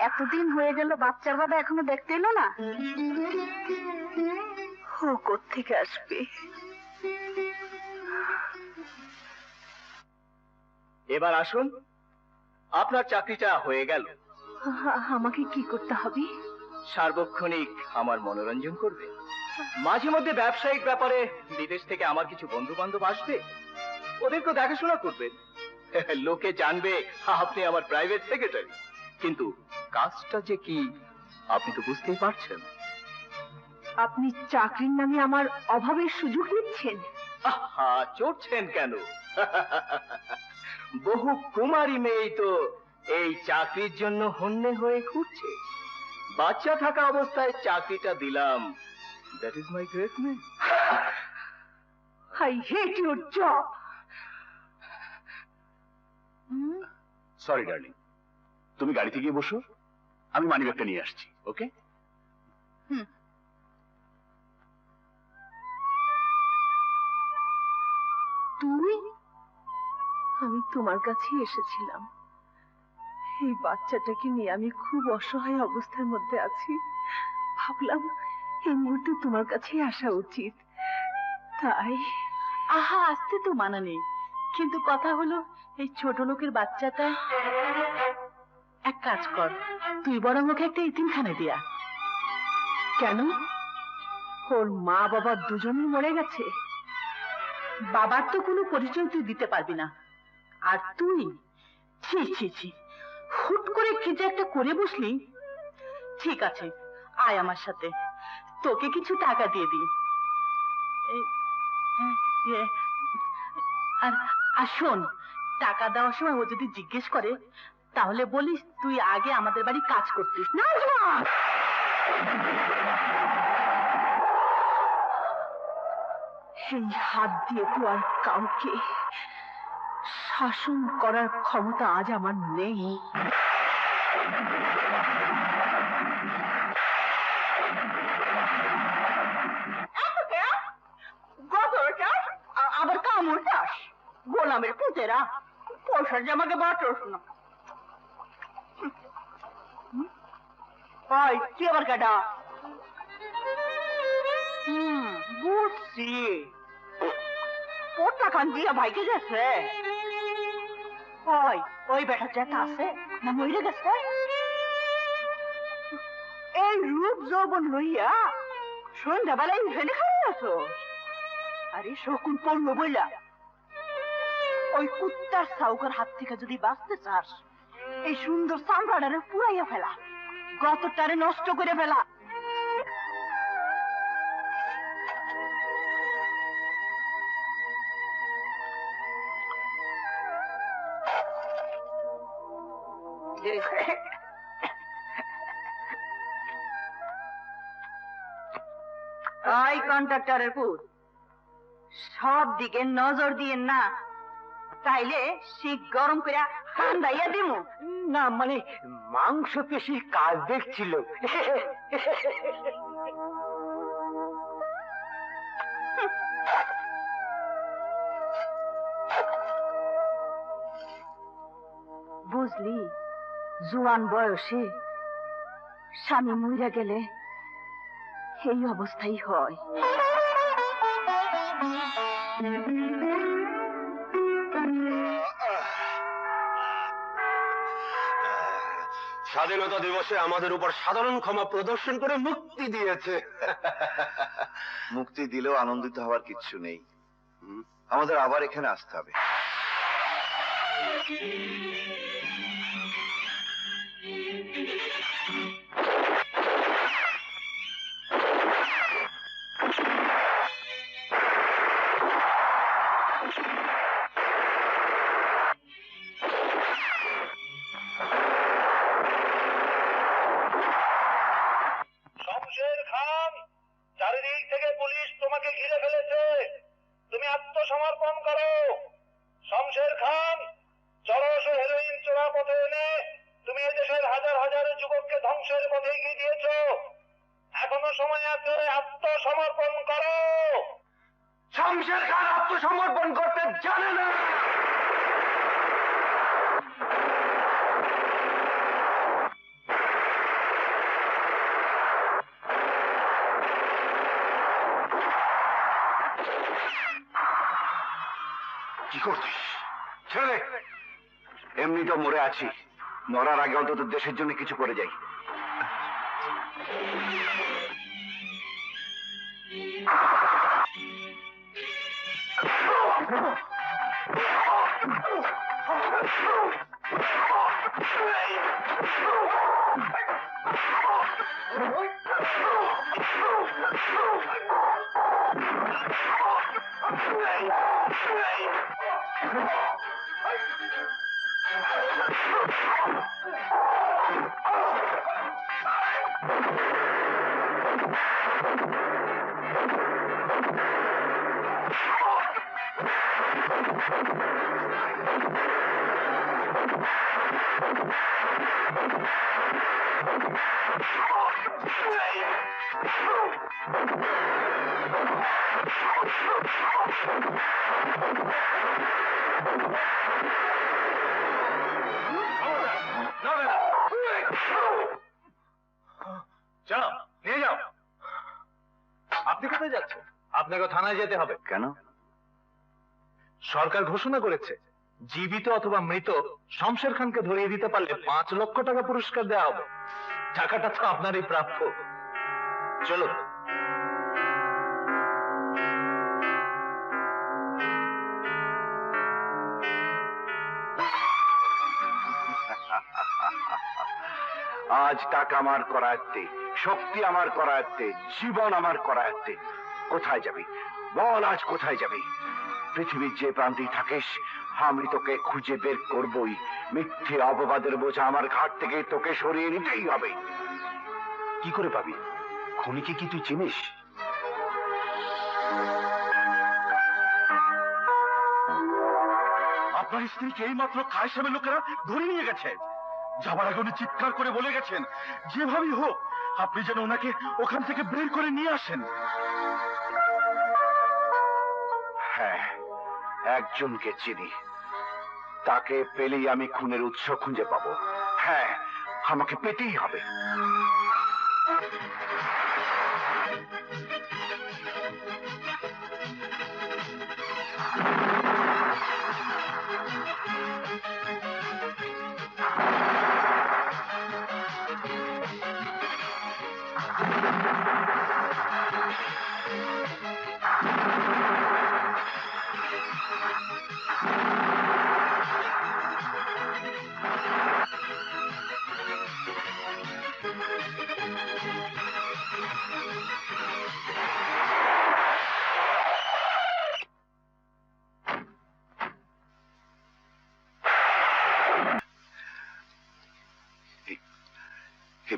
এতদিন হয়ে গেল বাচ্চার বাবা এখনো দেখতে এলো না। ও কোত্থেকে আসবে? এবার আসুন, আপনার চাকরিটা হয়ে গেল। আমাকে কি করতে হবে? সার্বক্ষণিক আমার মনোরঞ্জন করবে। মাঝে মধ্যে ব্যবসায়িক ব্যাপারে বিদেশ থেকে আমার কিছু বন্ধু বান্ধব আসবে, ওদেরকে দেখাশোনা করবেন। লোকে জানবে আপনি আমার প্রাইভেট সেক্রেটারি, কিন্তু কাজটা যে কি আপনি তো বুঝতেই পারছেন। আপনি চাকরির নামে আমার অভাবের সুযোগ নিচ্ছেন? আহা, চড়ছেন কেন? বহু কুমারী মেয়ে তো এই চাকরির জন্য হন্যে হয়ে ঘুরছে। বাচ্চা থাকা অবস্থায় চাকরিটা দিলাম, that is my greatness. I hate your job. Sorry darling, তুমি গাড়িতে গিয়ে বসো, আমি মানিব্যাগটা নিয়ে আসছি। ওকে? তুই? আমি তোমার কাছেই এসেছিলাম। এই বাচ্চাটাকে নিয়ে আমি খুব অসহায় অবস্থার মধ্যে আছি। ভাবলাম এই মুহূর্তে তোমার কাছেই আসা উচিত, তাই। আহা, আসতে তো মানা নেই, কিন্তু কথা হলো এই ছোট লোকের বাচ্চাটা। এক কাজ কর, তুই বরং ওকে একটা এতিমখানে দিয়া। কেন? ওর মা বাবা দুজনই মরে গেছে। বাবার তো কোনো পরিচয় তুই দিতে পারবি না, আর তুই ছি ছি ছি হুট করে কি যে একটা করে বসলি। ঠিক আছে, আয় আমার সাথে, তোকে কিছু টাকা দিয়ে দিই। আর আর শোন, টাকা দেওয়ার সময় ও যদি জিজ্ঞেস করে তাহলে বলিস তুই আগে আমাদের বাড়ি কাজ করতিস। না না, এই হাত দিয়ে তো আর কাউকে শাসন করার ক্ষমতা আজ আমার নেই। আবার কামড় দাস, গোলামের পুতেরা, পয়সার জামাকে বাটস না। তুই আবার কাটা। বুঝছি, পোটা খান দিয়া ভাইকে গেছে। ওই বেটা যেটা আছে না মরে গেছে। এই রূপ যৌবন লইয়া সন্ধ্যাবেলায় ফেলে খাই আছো। আরে শকুন পড়লো বইলা ওই কুত্তার সাউকার হাত থেকে যদি বাঁচতে চাস, এই সুন্দর চামড়াটারে পুরাইয়া ফেলা, গতটারে নষ্ট করে ফেলা। আই কন্ট্রাক্টরের পুত, সব দিকে নজর দিয়েন না, তাইলে শিক গরম করে ঠান্ডাইয়া দিমু। না মানে মাংস পেশির কাজ দেখছিল। বুঝলি, জোয়ান বয়সে স্বামী মইরা গেলে এই অবস্থাই হয়। স্বাধীনতা দিবসে আমাদের উপর সাধারণ ক্ষমা প্রদর্শন করে মুক্তি দিয়েছে। মুক্তি দিলেও আনন্দিত হওয়ার কিচ্ছু নেই, আমাদের আবার এখানে আসতে হবে। পথে এনে তুমি এদেশের হাজার হাজার যুবককে ধ্বংসের পথে এগিয়ে দিয়েছ। এখনো সময় আছে, আত্মসমর্পণ করো। শমশের খান আত্মসমর্পণ করতে জানে না। কি করছিস? ছেড়ে দে। এমনি তো মরে আছি, মরার আগে অন্তত দেশের জন্য কিছু করে যাই। যাও, নিয়ে যাও। আপনি কোথায় যাচ্ছেন? আপনাকে থানায় যেতে হবে। কেন? সরকার ঘোষণা করেছে জীবিত অথবা মৃত শমশের খানকে ধরিয়ে দিতে পারলে 5 লক্ষ টাকা পুরস্কার দেওয়া হবে। টাকাটা তো আপনারই প্রাপ্য। চলুন। আজ টাকা আমার করায়ত্তে, শক্তি আমার করায়ত্তে, জীবন আমার করায়ত্তে। কোথায় যাবি বল? আজ কোথায় যাবি? পৃথিবীর যে প্রান্তেই থাকিস, আমি তোকে খুঁজে বের করবই। মিথ্যে অপবাদের বোঝা আমার ঘাট থেকে তোকে সরিয়ে নিতেই হবে। কি করে পাবি? খুনিকে কি তুই চিনিস? আপনার স্ত্রীকে এইমাত্র কায়সামের লোকেরা ধরে নিয়ে গেছে। যাবার আগে উনি চিৎকার করে বলে গেছেন, যেভাবেই হোক আপনি যেন ওনাকে ওখান থেকে বের করে নিয়ে আসেন। হ্যাঁ, একজনকে চিনি। তাকে পেলেই আমি খুনের উৎস খুঁজে পাবো। হ্যাঁ, আমাকে পেতেই হবে।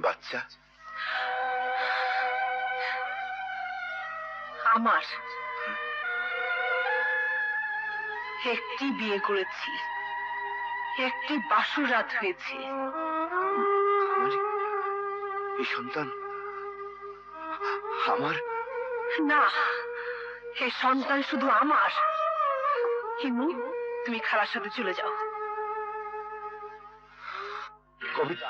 বাচ্চা আমার একটি বিয়ে করেছি, একটি বাসর রাত হয়েছে। এই সন্তান আমার না, এই সন্তান শুধু আমার। হিমু, তুমি খালার সাথে চলে যাও। কবিতা,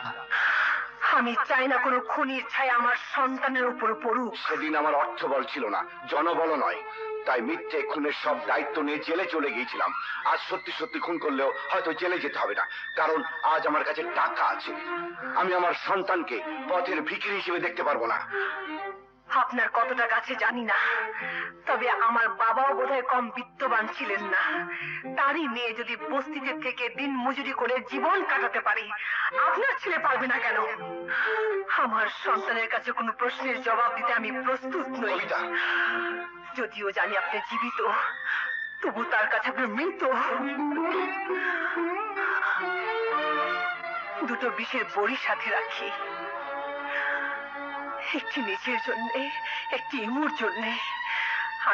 আমি চাই না কোনো খুনির ছায়া আমার সন্তানের উপর পড়ুক। সেদিন আমার অর্থবল ছিল না, জনবল নয়, তাই মিথ্যে খুনের সব দায়িত্ব নিয়ে জেলে চলে গিয়েছিলাম। আজ সত্যি সত্যি খুন করলেও হয়তো জেলে যেতে হবে না, কারণ আজ আমার কাছে টাকা আছে। আমি আমার সন্তানকে পথের ভিখিরি হিসেবে দেখতে পারবো না। আপনার কত টাকা আছে জানি না, তবে আমার বাবাও বোধহয় কম বিত্তবান ছিলেন না। তারই মেয়ে যদি বস্তিতে থেকে দিন মজুরি করে জীবন কাটাতে পারে, আপনার ছেলে পারবে না কেন? আমার সন্তানের কাছে কোনো প্রশ্নের জবাব দিতে আমি প্রস্তুত নই। যদিও জানি আপনি জীবিত, তবু তার কাছে আপনি মৃত। দুটো বিষের বড়ি সাথে রাখি, একটি নিজের জন্য, একটি ইমুর জন্য।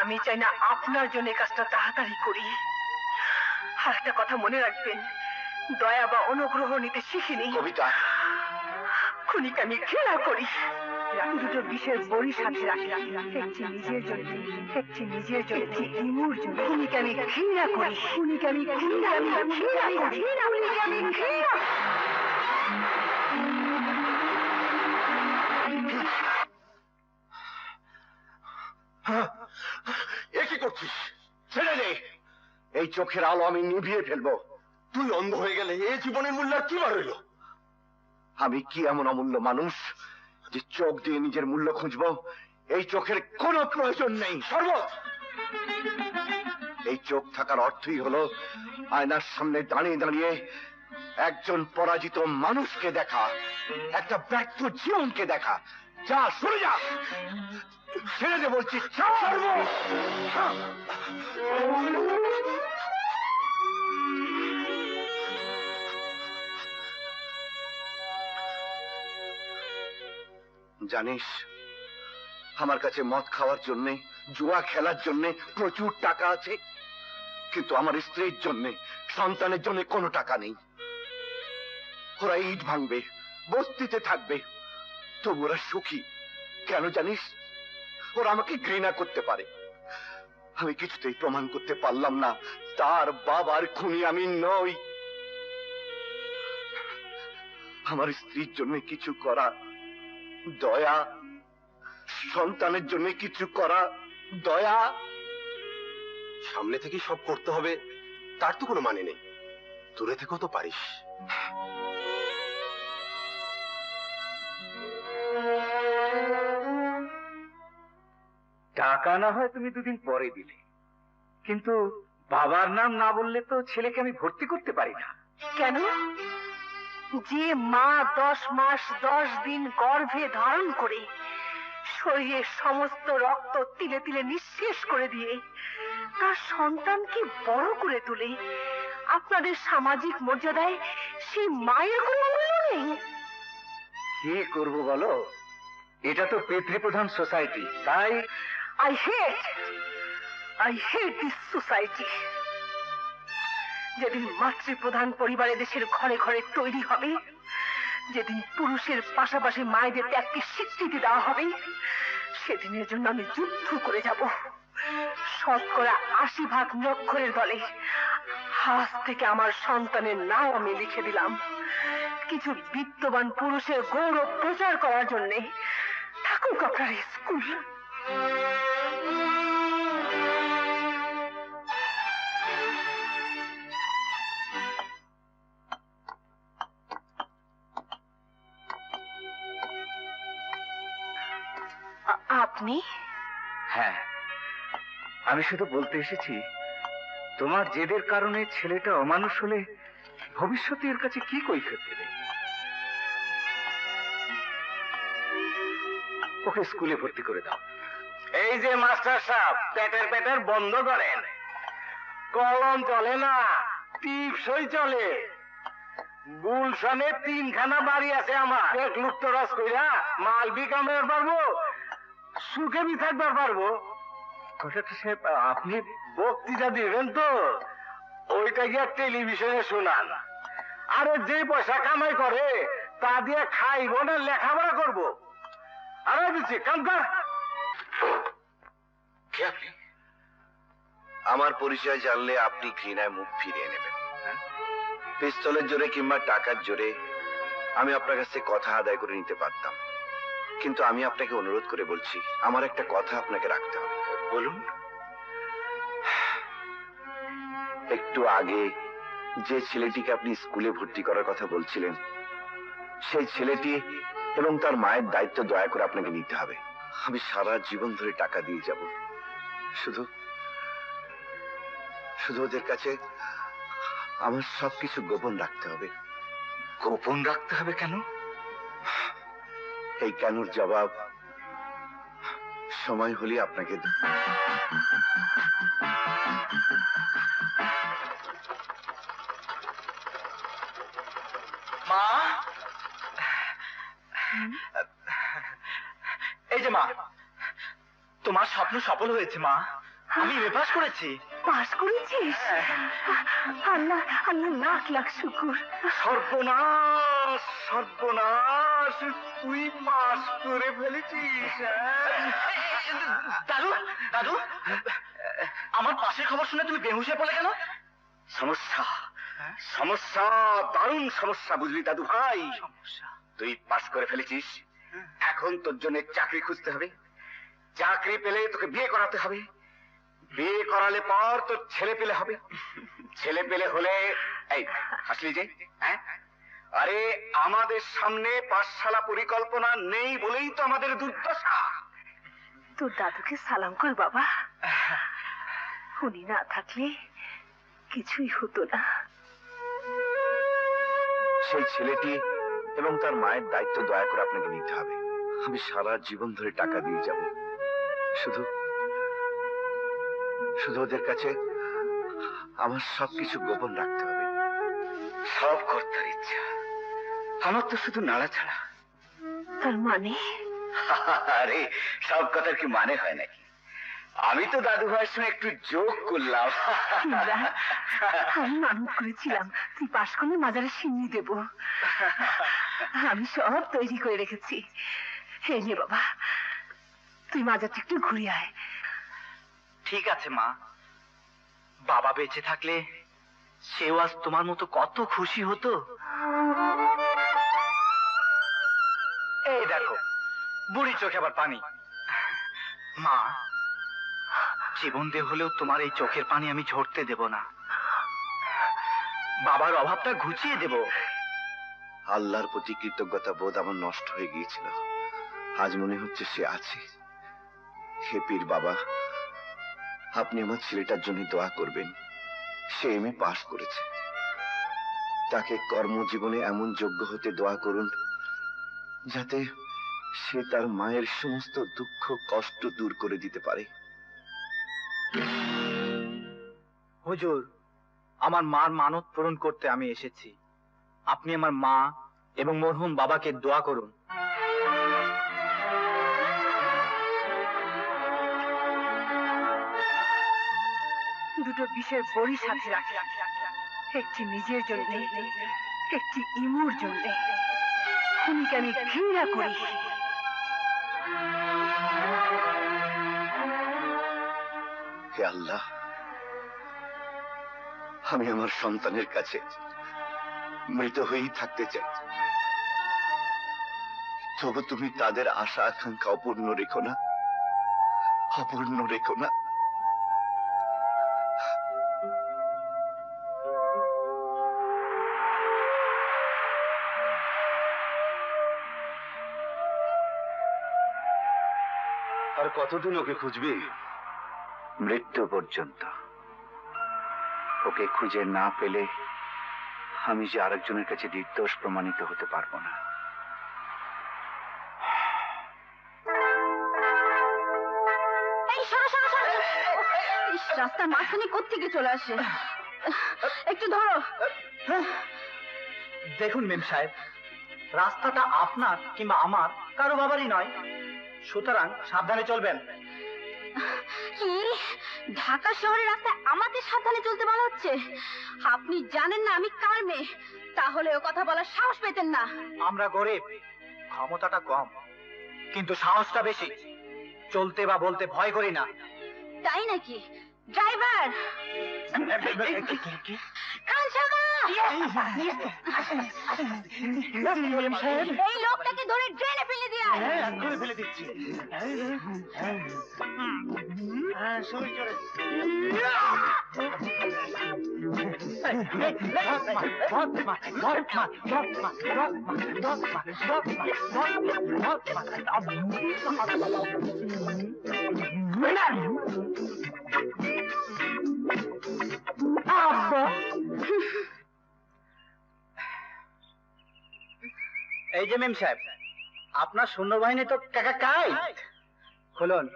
আমি চাই না আপনার জন্য কাজটা তাড়াতাড়ি করি। আর একটা কথা মনে রাখবেন, দয়া বা অনুগ্রহ নিতে শিখিনি। কবিতা, খুনিকে আমি ঘৃণা করি। দুটো বিষের বড়ি সাথে রাখি, একটি নিজের জন্য, একটি নিজের জন্য, একটি ইমুর জন্য। খুনিকে আমি ঘৃণা করি, খুনিকে আমি ঘৃণা করি, খুনিকে আমি ঘৃণা। এ কি করছিস? ছেড়ে দে, এই চোখের আলো আমি নিভিয়ে ফেলবো। তুই অন্ধ হয়ে গেলে এই জীবনের মূল্য আর কি বার হইল? আমি কি এমন অমূল্য মানুষ যে চোখ দিয়ে নিজের মূল্য খুঁজবো? এই চোখের কোনো প্রয়োজন নেই। সর্বত, এই চোখ থাকার অর্থই হলো আয়নার সামনে দাঁড়িয়ে দাঁড়িয়ে একজন পরাজিত মানুষকে দেখা, একটা ব্যর্থ জীবনকে দেখা। যা, সরে যা, ছেড়ে দে বলছি। জানিস, আমার কাছে মদ খাওয়ার জন্য, জুয়া খেলার জন্য প্রচুর টাকা আছে, কিন্তু আমার স্ত্রীর জন্য, সন্তানের জন্য কোনো টাকা নেই। ওরা ইট ভাঙবে, বস্তিতে থাকবে, তবু ওরা সুখী। কেন জানিস? ওরা আমাকে ঘৃণা করতে পারে। আমি কিছুতেই প্রমাণ করতে পারলাম না তার বাবার খুনি আমি নই। আমার স্ত্রীর জন্য কিছু করা দয়া, সন্তানের জন্য কিছু করা দয়া। সামনে থেকে সব করতে হবে তার তো কোনো মানে নেই, দূরে থেকেও তো পারিস। টাকা না হয় তুমি দুদিন পরে দিলে, কিন্তু বাবার নাম না বললে তো ছেলেকে আমি ভর্তি করতে পারি না। কেন? যে মা 10 মাস 10 দিন গর্ভে ধারণ করে শরীরের সমস্ত রক্ত তিলে তিলে নিঃশেষ করে দিয়ে তার সন্তানকে বড় করে তোলে, আপনাদের সামাজিক মর্যাদায় সেই মায়ের কোনো মূল্য নেই? কি করব বলো, এটা তো পিতৃপ্রধান সোসাইটি, তাই I hate this society. যেদিন মাতৃপ্রধান পরিবারে দেশের ঘরে ঘরে তৈরি হবে, যেদিন পুরুষের পাশাপাশি মায়েদের ত্যাগকে স্বীকৃতি দেওয়া হবে, সেদিনের জন্য আমি যুদ্ধ করে যাব। 80% নিরক্ষরের দলে আজ থেকে আমার সন্তানের নাম আমি লিখে দিলাম। কিছু বিত্তবান পুরুষের গৌরব প্রচার করার জন্য থাকুক আপনার স্কুল। আপনি? হ্যাঁ, আমি শুধু বলতে এসেছি, তোমার জেদের কারণে ছেলেটা অমানুষ হলে ভবিষ্যতে এর কাছে কি কৈফিয়ত দেবে? ওকে স্কুলে ভর্তি করে দাও। এই যে মাস্টার সাহেব, পেটের বন্ধ করেন। কলম চলে না, টিপসই চলে। গুলশানে 3খানা বাড়ি আছে আমার। এক লুপ্তরাজ কইরা মাল বি কামড়ার পারবো, সুখে বি থাকবার পারবো। কন্ট্রাক্টর সাহেব, আপনি বক্তৃতা দিবেন তো ওইটা গিয়া টেলিভিশনে শোনান। আরে যে পয়সা কামাই করে তা দিয়ে খাইব না লেখাপড়া করবো? আরে দিচ্ছি কাম কর। কে আপনি? আমার পরিচয় জানলে আপনি ঘৃণায় মুখ ফিরিয়ে নেবেন। পিস্তলের জোরে কিংবা টাকার জোরে আমি আপনার কাছ থেকে কথা আদায় করে নিতে পারতাম, কিন্তু আমি আপনাকে অনুরোধ করে বলছি, আমার একটা কথা আপনাকে রাখতে হবে। বলুন। একটু আগে যে ছেলেটিকে আপনি স্কুলে ভর্তি করার কথা বলছিলেন, সেই ছেলেটি এবং তার মায়ের দায়িত্ব দয়া করে আপনাকে নিতে হবে। আমি সারা জীবন ধরে টাকা দিয়ে যাব, শুধু শুধু ওদের কাছে আমার সবকিছু গোপন রাখতে হবে। গোপন রাখতে হবে কেন? এই কেনর জবাব সময় হলে আপনাকে মা, এই যে মা, তোমার স্বপ্ন সফল হয়েছে মা। আমি এমএ পাস করেছি। পাস করেছিস? আল্লাহ আল্লাহ লাখ লাখ শুকুর। সর্বনাশ সর্বনাশ, তুই পাস করে ফেলেছিস। দাদু দাদু, আমার পাশের খবর শুনে তুমি বেহুশ হয়ে পড়লে কেন? সমস্যা, সমস্যা, দারুণ সমস্যা, বুঝলি দাদু ভাই? তুই পাস করে ফেলেছিস, এখন তোর জন্য চাকরি খুঁজতে হবে। চাকরি পেলে তোকে বিয়ে করাতে হবে, বিয়ে করালে পর তোর ছেলে পেলে হবে, ছেলে পেলে হলে এই হাসলি যে, হ্যাঁ? আরে আমাদের সামনে পাঠশালা পরিকল্পনা নেই বলেই তো আমাদের দুর্দশা। তোর দাদুকে সালাম কর বাবা, উনি না থাকলে কিছুই হতো না। সেই ছেলেটি এবং তার মায়ের দায়িত্ব দয়া করে আপনাকে নিতে হবে। আমি সারা জীবন ধরে টাকা দিয়ে যাব, শুধু শুধু ওদের কাছে আমার সবকিছু গোপন রাখতে হবে। সব কর্তার ইচ্ছা, আমার তো শুধু নাড়া ছাড়া। তার মানে? আরে সব কথার কি মানে হয় নাকি? আমি তো দাদু ভাইয়ের সঙ্গে একটু যোগ করলাম। আমি মানত করেছিলাম তুই পাশ করলে মাজারে সিন্নি দেব, আমি সব তৈরি করে রেখেছি। হে নে বাবা, তুই মাজারটা একটু ঘুরে আয়। ঠিক আছে মা, বাবা বেঁচে থাকলে সেও আজ তোমার মতো কত খুশি হতো। এই দেখো, বুড়ি চোখে আবার পানি। মা, জীবন দিয়ে হলেও তোমার এই চোখের পানি আমি ঝরতে দেব না, বাবার অভাবটা ঘুচিয়ে দেব। আল্লাহর প্রতি কৃতজ্ঞতা বোধ আমার নষ্ট হয়ে গিয়েছিল, আজ মনে হচ্ছে সে আছে। হে পীর বাবা, আপনি আমার ছেলেটার জন্য দোয়া করবেন। সে এমএ পাশ করেছে, তাকে কর্মজীবনে এমন যোগ্য হতে দোয়া করুন যাতে সে তার মায়ের সমস্ত দুঃখ কষ্ট দূর করে দিতে পারে। হুজুর, আমার মার মানত পূরণ করতে আমি এসেছি, আপনি আমার মা এবং মরহুম বাবাকে দোয়া করুন। দুটো বিষয় বড়ি সাথে রাখি, একটি নিজের জন্য, একটি ইমুর জন্য। খুনিকে আমি ঘৃণা করি। হে আল্লাহ, আমি আমার সন্তানের কাছে মৃত হয়েই থাকতে চাই, তবু তুমি তাদের আশা আকাঙ্ক্ষা অপূর্ণ রেখো না, অপূর্ণ রেখো না। আর কতদিন ওকে খুঁজবি? মৃত্যু পর্যন্ত। ওকে খুঁজে না পেলে আমি যে আরেকজনের কাছে নির্দোষ প্রমাণিত হতে পারবো না। রাস্তার মাঝখানে কোত্থেকে চলে আসে, একটু ধরো। দেখুন মেম সাহেব, রাস্তাটা আপনার কিংবা আমার কারো বাবারই নয়, সুতরাং সাবধানে চলবেন। কি ঢাকা শহরের রাস্তায় আমাকে সাবধানে চলতে বলা হচ্ছে? আপনি জানেন না আমি কার মেয়ে, তাহলে ও কথা বলার সাহস পেতেন না। আমরা গরিব, ক্ষমতাটা কম, কিন্তু সাহসটা বেশি। চলতে বা বলতে ভয় করি না। তাই নাকি? ড্রাইভার, এই লোকটাকে ধরে ড্রেনে ফেলে দিয়ে আয়। ফেলে দিচ্ছি। এই যে মেম সাহেব, আপনার সৈন্যবাহিনী তো কাই। খুলুন।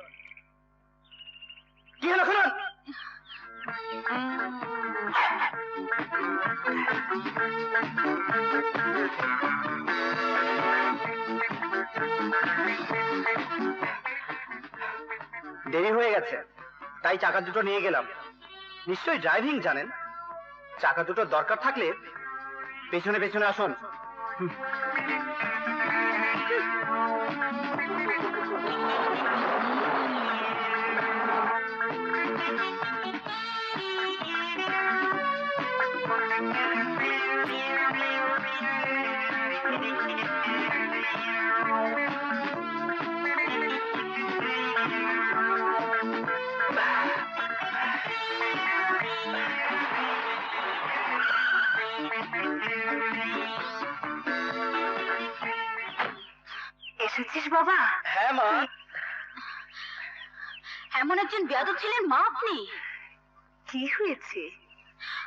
কি হলো, খুলুন। দেরি হয়ে গেছে, তাই চাকা দুটো নিয়ে গেলাম। নিশ্চয়ই ড্রাইভিং জানেন। চাকা দুটোর দরকার থাকলে পেছনে পেছনে আসুন। এসেছিস বাবা? হ্যাঁ মা। এমন একজন বেয়াদব ছিলেন মা আপনি। কি হয়েছে?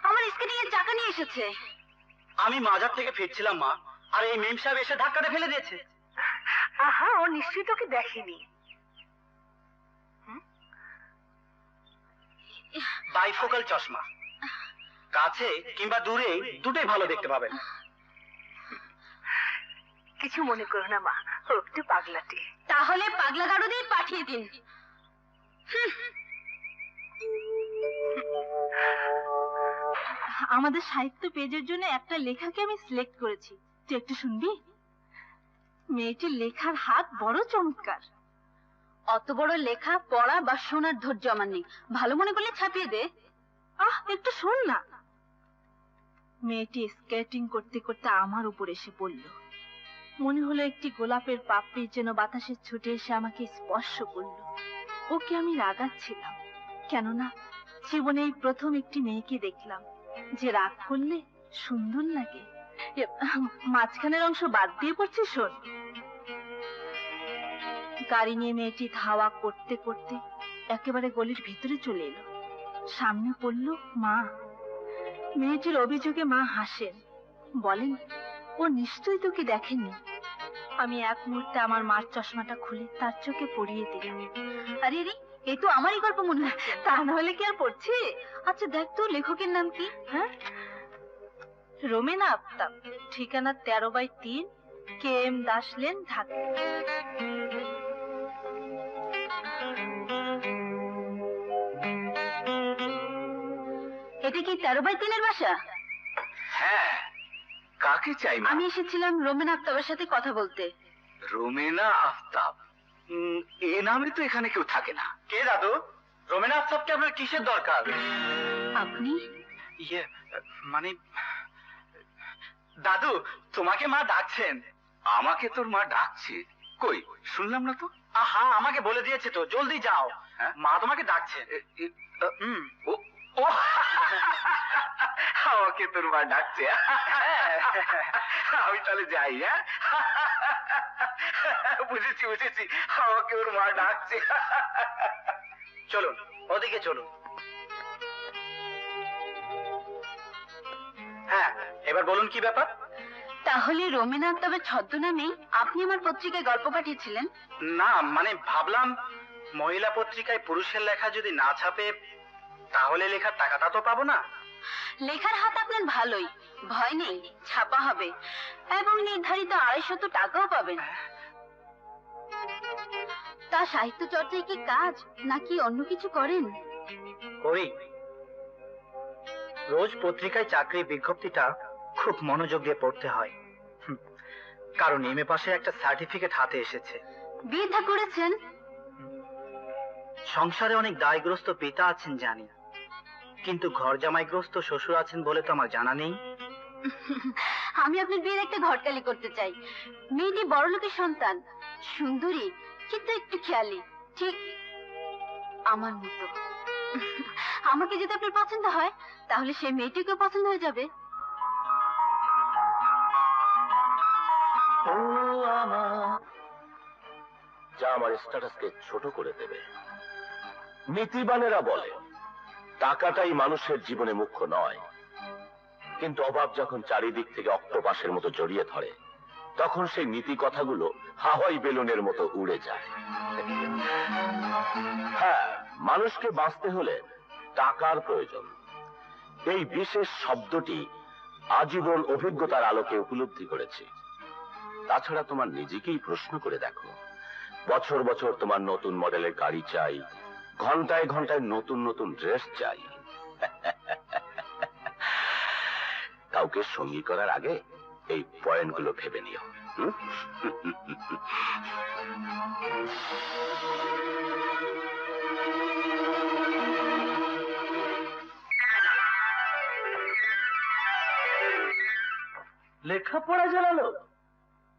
আমার স্কেটিং এর চাকা নিয়ে এসেছে। আমি মাজার থেকে ফিরছিলাম মা, আর এই মেম সাহেব এসে ধাক্কাটা ফেলে দিয়েছে। আহা, ও নিশ্চয়ই তোকে দেখেনি। বাইফোকাল চশমা, কাছে কিংবা দূরে দুটোই ভালো দেখতে পাবেন। কিছু মনে করো না মা, ও একটু পাগলাটে। তাহলে পাগলা গাড়ো দিয়ে পাঠিয়ে দিন। আমাদের সাহিত্য পেজের জন্য একটা লেখাকে আমি সিলেক্ট করেছি, তুই একটু শুনবি? মেয়েটির লেখার হাত বড় চমৎকার। অত বড় লেখা পড়া বা শোনার ধৈর্য আমার নেই, ভালো মনে করলে ছাপিয়ে দে। একটু শোন না। মেয়েটি স্কেটিং করতে করতে আমার উপর এসে পড়ল। মনে হলো একটি গোলাপের পাপড়ি যেন বাতাসে ছুটে এসে আমাকে স্পর্শ করলো। ওকে আমি রাগাচ্ছিলাম, কেননা জীবনে এই প্রথম একটি মেয়েকে দেখলাম যে রাগ করলে সুন্দর লাগে। মাঝখানের অংশ বাদ দিয়ে পড়ছে, শোন। গাড়ি নিয়ে মেয়েটি ধাওয়া করতে করতে একেবারে গলির ভিতরে চলে এলো। সামনে পড়লো মা। মেয়েটির অভিযোগে মা হাসেন, বলেন ও নিশ্চয়ই তোকে দেখেনি। আমি এক মুহূর্তে আমার মার চশমাটা খুলে তার চোখে পরিয়ে দিলাম। আরে রে, এই তো আমারই গল্প মনে হচ্ছে। তা না হলে কি আর পড়ছে? আচ্ছা দেখ তো লেখকের নাম কি? হ্যাঁ, রোমেনা আফতাব, ঠিকানা 13/3, KM দাস লেন, ঢাকা। এটা কি 13/3 বাসা? হ্যাঁ, কাকে চাই মা? আমি এসেছিলাম রোমেনা আফতাবের সাথে কথা বলতে। রোমেনা আফতাব? এ নামে তো এখানে কেউ থাকে না। কে দাদু? রোমেনা আফতাবকে আপনার কিসের দরকার? আপনি? ইয়ে মানে দাদু, তোমাকে মা ডাকছেন। আমাকে তোর মা ডাকছে? কই, শুনলাম না তো। আহা, আমাকে বলে দিয়েছে তো, জলদি যাও। হ্যাঁ? মা তোমাকে ডাকছে। ও ও আমাকে তোর মা ডাকছে? আমি তাহলে যাই। হ্যাঁ, বুঝেছি বুঝেছি, আমাকে ওর মা ডাকছে। চলুন, ওদিকে চলুন। হ্যাঁ, এবার বলুন কি ব্যাপার? তাহলে রোমেনা আফতাবের ছদ্মনামেই আপনি আমার পত্রিকায় গল্প পাঠিয়েছিলেন? না, মানে ভাবলাম মহিলা পত্রিকায় পুরুষের লেখা যদি না ছাপে তাহলে লেখার টাকাটা তো পাবো না। লেখার হাত আপনার ভালোই, ভয় নেই, ছাপা হবে এবং নির্ধারিত 250 টাকাও পাবেন। তা সাহিত্য চর্চায় কি কাজ নাকি অন্য কিছু করেন? করি। রোজ পত্রিকায় চাকরি বিজ্ঞপ্তিটা খুব মনোযোগ দিয়ে পড়তে হয়, কারণ এমএ পাশে একটা সার্টিফিকেট হাতে এসেছে। বিয়ে থা করেছেন? সংসারে অনেক দায়গ্রস্ত পিতা আছেন জানি, কিন্তু ঘর জামাইগ্রস্ত শ্বশুর আছেন বলে তো আমার জানা নেই। আমি আপনার বিয়ের একটা ঘটকালি করতে চাই। মেয়েটি বড় লোকের সন্তান, সুন্দরী কিন্তু একটু খেয়ালি, ঠিক আমার মতো। আমাকে যদি আপনার পছন্দ হয় তাহলে সেই মেয়েটিকে পছন্দ হয়ে যাবে। যা আমার স্ট্যাটাসকে ছোট করে দেবে। নীতিবানেরা বলে টাকাটাই মানুষের জীবনে মুখ্য নয়, কিন্তু অভাব যখন চারিদিক থেকে অক্টোপাসের মতো জড়িয়ে ধরে তখন সেই নীতি কথাগুলো হাওয়াই বেলুনের মতো উড়ে যায়। হ্যাঁ, মানুষকে বাঁচতে হলে টাকার প্রয়োজন। এই বিশেষ শব্দটি আজীবন অভিজ্ঞতার আলোকে উপলব্ধি করেছি। তাছাড়া তোমার নিজেকেই প্রশ্ন করে দেখো, বছর বছর তোমার নতুন মডেলের গাড়ি চাই, ঘন্টায় ঘন্টায় নতুন নতুন ড্রেস চাই, কাউকে সঙ্গী করার আগে এই পয়েন্টগুলো ভেবে নিও। হুম? লেখাপড়া জানালো,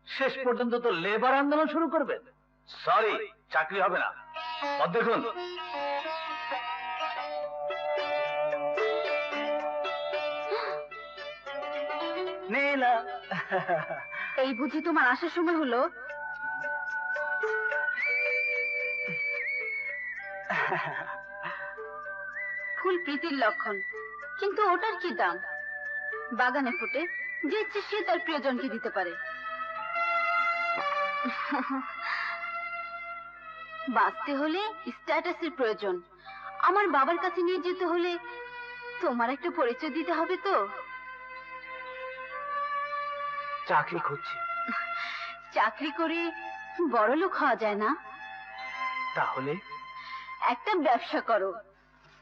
শেষ পর্যন্ত তো লেবার আন্দোলন শুরু করবেন। সরি, চাকরি হবে না। দেখুন, নীলা, এই বুঝি তোমার আসার সময় হলো? ফুল প্রীতির লক্ষণ, কিন্তু ওটার কি দাম? বাগানে ফুটে, যে ইচ্ছে সে তার প্রিয়জনকে দিতে পারে। বাঁচতে হলে স্ট্যাটাসের প্রয়োজন। আমার বাবার কাছে নিয়ে যেতে হলে তোমার একটা পরিচয় দিতে হবে তো। চাকরি খুঁজছি। চাকরি করে বড় লোক হওয়া যায় না। তাহলে একটা ব্যবসা করো।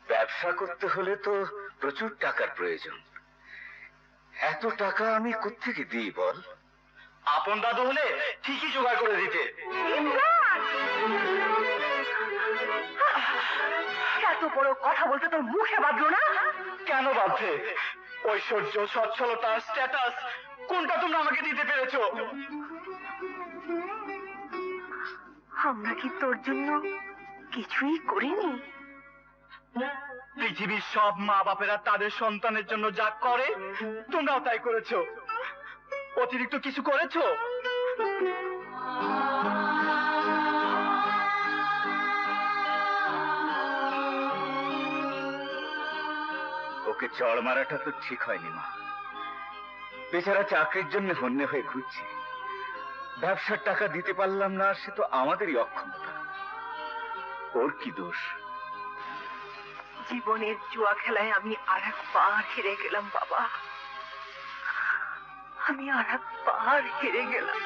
ব্যবসা করতে হলে তো প্রচুর টাকার প্রয়োজন। এত টাকা আমি কোত্থেকে দিই বল? আপন দাদু হলে ঠিকই জোগাড় করে দিতে। এত বড় কথা বলতে তোর মুখে বাঁধলো না? কেন বাধ্য? ঐশ্বর্য, সচ্ছলতা, স্ট্যাটাস, কোনটা তোমরা আমাকে দিতে পেরেছো? আমরা কি তোর জন্য কিছুই করিনি? পৃথিবীর সব মা বাপেরা তাদের সন্তানের জন্য যা করে, তোমরাও তাই করেছো। অতিরিক্ত কিছু করেছো? ওকে চড় মারাটা তো ঠিক হয়নি মা। বেচারা চাকরির জন্য হন্যে হয়ে ঘুরছে। ব্যবসার টাকা দিতে পারলাম না, সে তো আমাদেরই অক্ষমতা। ওর কি দোষ? জীবনের জুয়া খেলায় আমি আরেকবার হেরে গেলাম বাবা। আমি আরেকবার হেরে গেলাম।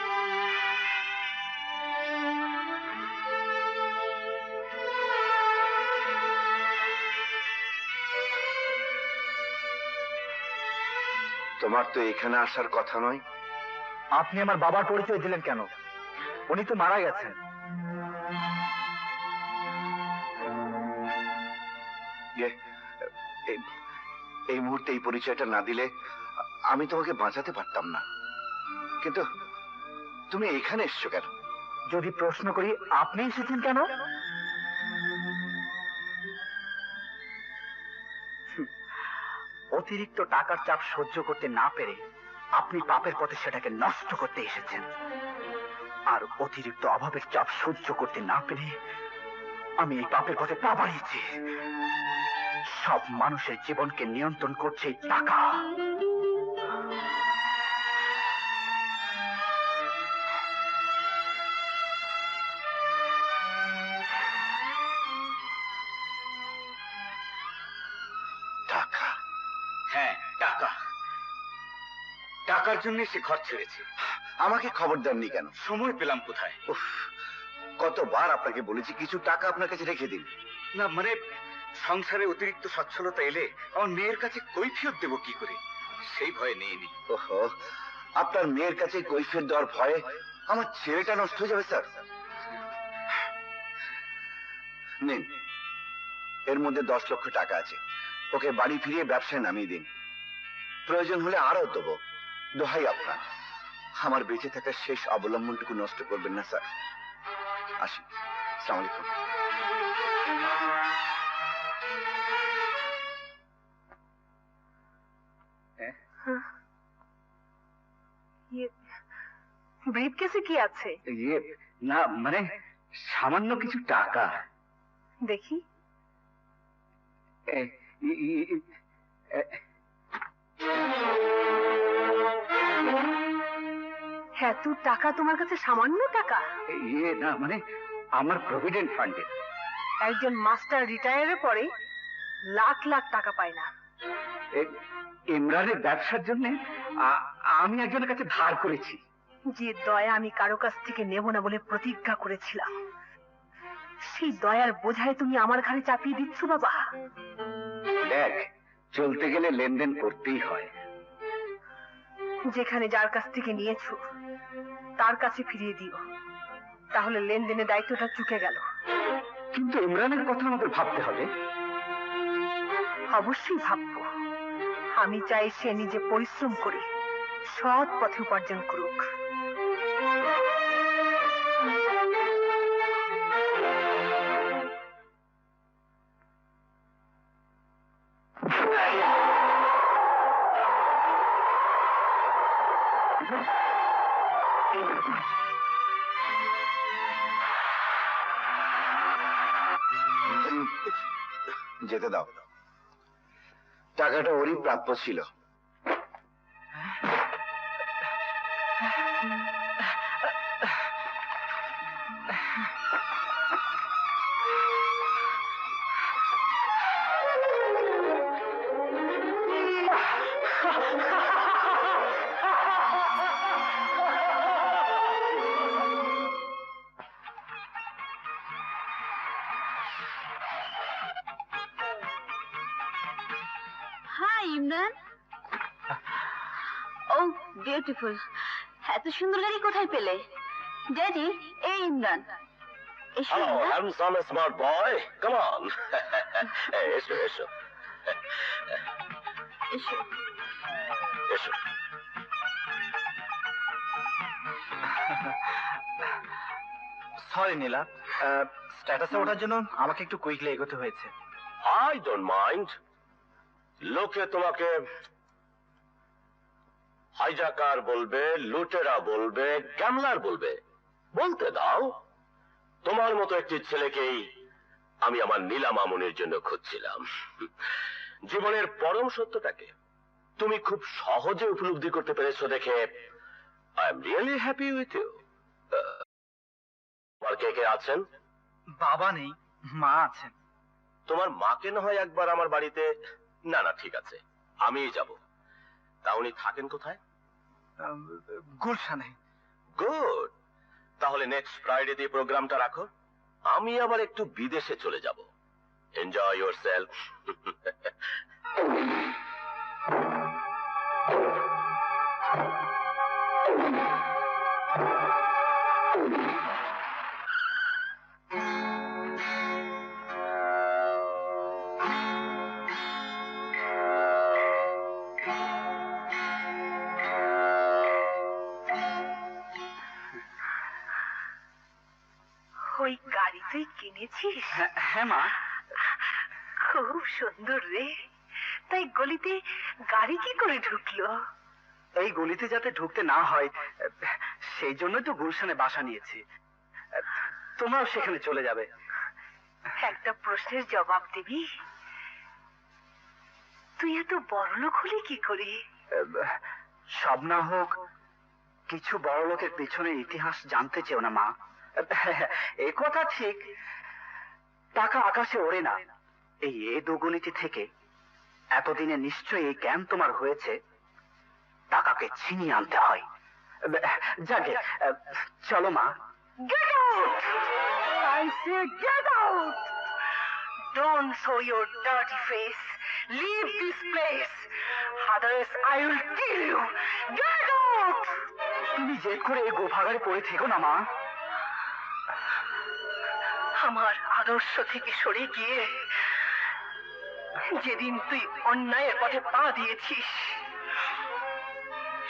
তোমার তো এখানে আসার কথা নয়। আপনি আমার বাবার পরিচয় দিলেন কেন? উনি তো মারা গেছেন। এই মুহূর্তে এই পরিচয়টা না দিলে আমি তোমাকে বাঁচাতে পারতাম না। কিন্তু তুমি এখানে এসছো কেন? যদি প্রশ্ন করি, আপনি এসেছেন কেন? অতিরিক্ত টাকার চাপ সহ্য করতে না পেরে আপনি পাপের পথে সেটাকে নষ্ট করতে এসেছেন। আর অতিরিক্ত অভাবের চাপ সহ্য করতে না পেরে আমি এই পাপের পথে পা বাড়িয়েছি। সব মানুষের জীবনকে নিয়ন্ত্রণ করছে এই টাকা। টাকা? হ্যাঁ, টাকা। টাকার জন্য সে ঘর ছেড়েছে। আমাকে খবর দেননি কেন? সময় পেলাম কোথায়? উফ, কতবার আপনাকে বলেছি কিছু টাকা আপনার কাছে রেখে দিন। না মানে সংসারে অতিরিক্ত সচ্ছলতা এলে আমার মেয়ের কাছে কৈফিয়ত দেব কি করে, সেই ভয়ে নিইনি। ওহো, আপনার মেয়ের কাছে কৈফিয়ত দেওয়ার ভয়ে আমার ছেলেটা নষ্ট হয়ে যাবে স্যার। নিন, এর মধ্যে 10 লক্ষ টাকা আছে। ওকে বাড়ি ফিরিয়ে ব্যবসায় নামিয়ে দিন। প্রয়োজন হলে আরো দেবো। দোহাই আপনার, আমার বেঁচে থাকার শেষ অবলম্বনটুকু নষ্ট করবেন না স্যার। আসি, আসসালামু আলাইকুম। ব্রিফকেসে কি আছে? না মানে সামান্য কিছু টাকা। দেখি। হ্যাঁ, তোর টাকা তোমার কাছে সামান্য টাকা? না মানে আমার প্রভিডেন্ট ফান্ডে। একজন মাস্টার রিটায়ারের পরে লাখ লাখ টাকা পায় না। ইমরানের ব্যবসার জন্য আমি একজনের কাছে ধার করেছি। যে দয়া আমি কারো কাছ থেকে নেব না বলে প্রতিজ্ঞা করেছিলাম, সেই দয়ার বোঝায় তুমি আমার ঘাড়ে চাপিয়ে দিচ্ছ বাবা। দেখ, চলতে গেলে লেনদেন করতেই হয়। যেখানে যার কাছ থেকে নিয়েছো তার কাছে ফিরিয়ে দিও, তাহলে লেনদেনের দায়িত্বটা চুকে গেল। কিন্তু ইমরানের কথা আমাদের ভাবতে হবে। অবশ্যই ভাববো। আমি চাই সে নিজে পরিশ্রম করে সৎ পথে উপার্জন করুক। যেতে দাও, টাকাটা ওরই প্রাপ্য ছিল। হাই ইমরান। Oh beautiful. এত সুন্দর গাড়ি কোথায় পেলে? ড্যাডি, এই ইমরান। এসো hello Imran. Handsome smart boy, come on. এসো এসো এসো। এসো। সরি নীলা, স্ট্যাটাসে ওঠার জন্য আমাকে একটু কুইকলি এগোতে হয়েছে। I don't mind. লোকে তোমাকে হাইজাকার বলবে, লুটেরা বলবে, গ্যামলার বলবে, বলতে দাও। তোমার মতো একটি ছেলেকেই আমি আমার নীলা মামুনির জন্য খুঁজছিলাম। জীবনের পরম সত্যটাকে তুমি খুব সহজে উপলব্ধি করতে পেরেছো দেখে I am really happy with you. আর কে কে আছেন? বাবা নেই, মা আছেন। তোমার মাকে না হয় একবার আমার বাড়িতে। না না, ঠিক আছে, আমিই যাব। তা উনি থাকেন কোথায়? গুলশানে। গুড। তাহলে নেক্সট ফ্রাইডে দিয়ে প্রোগ্রামটা রাখো। আমি আবার একটু বিদেশে চলে যাব। Enjoy yourself. ওই গাড়ি তুই কিনেছিস? হ্যাঁ মা। খুব সুন্দর রে। তাই গলিতে গাড়ি কি করে ঢুকলো? এই গলিতে যাতে ঢুকতে না হয় সেই জন্যই তো গুলশানে বাসা নিয়েছি। তোমরাও সেখানে চলে যাবে। একটা প্রশ্নের জবাব দিবি? তুই এত বড়লোক হলি কি করে? সব না হোক, কিছু বড় লোকের পেছনের ইতিহাস জানতে চেও না মা। এই কথা ঠিক, টাকা আকাশে ওড়ে না। এই দুর্নীতি থেকে এতদিনে নিশ্চয়ই এই জ্ঞান তোমার হয়েছে, টাকাকে ছিনিয়ে আনতে হয়। যাকে চলো মা। Get out! I say get out! Don't show your dirty face. Leave this place. Otherwise I will kill you. Get out! তুমি জেদ করে এই গোভাগারে পড়ে থেকো না মা। আমার আদর্শ থেকে সরে গিয়ে যেদিন তুই অন্যায়ের পথে পা দিয়েছিস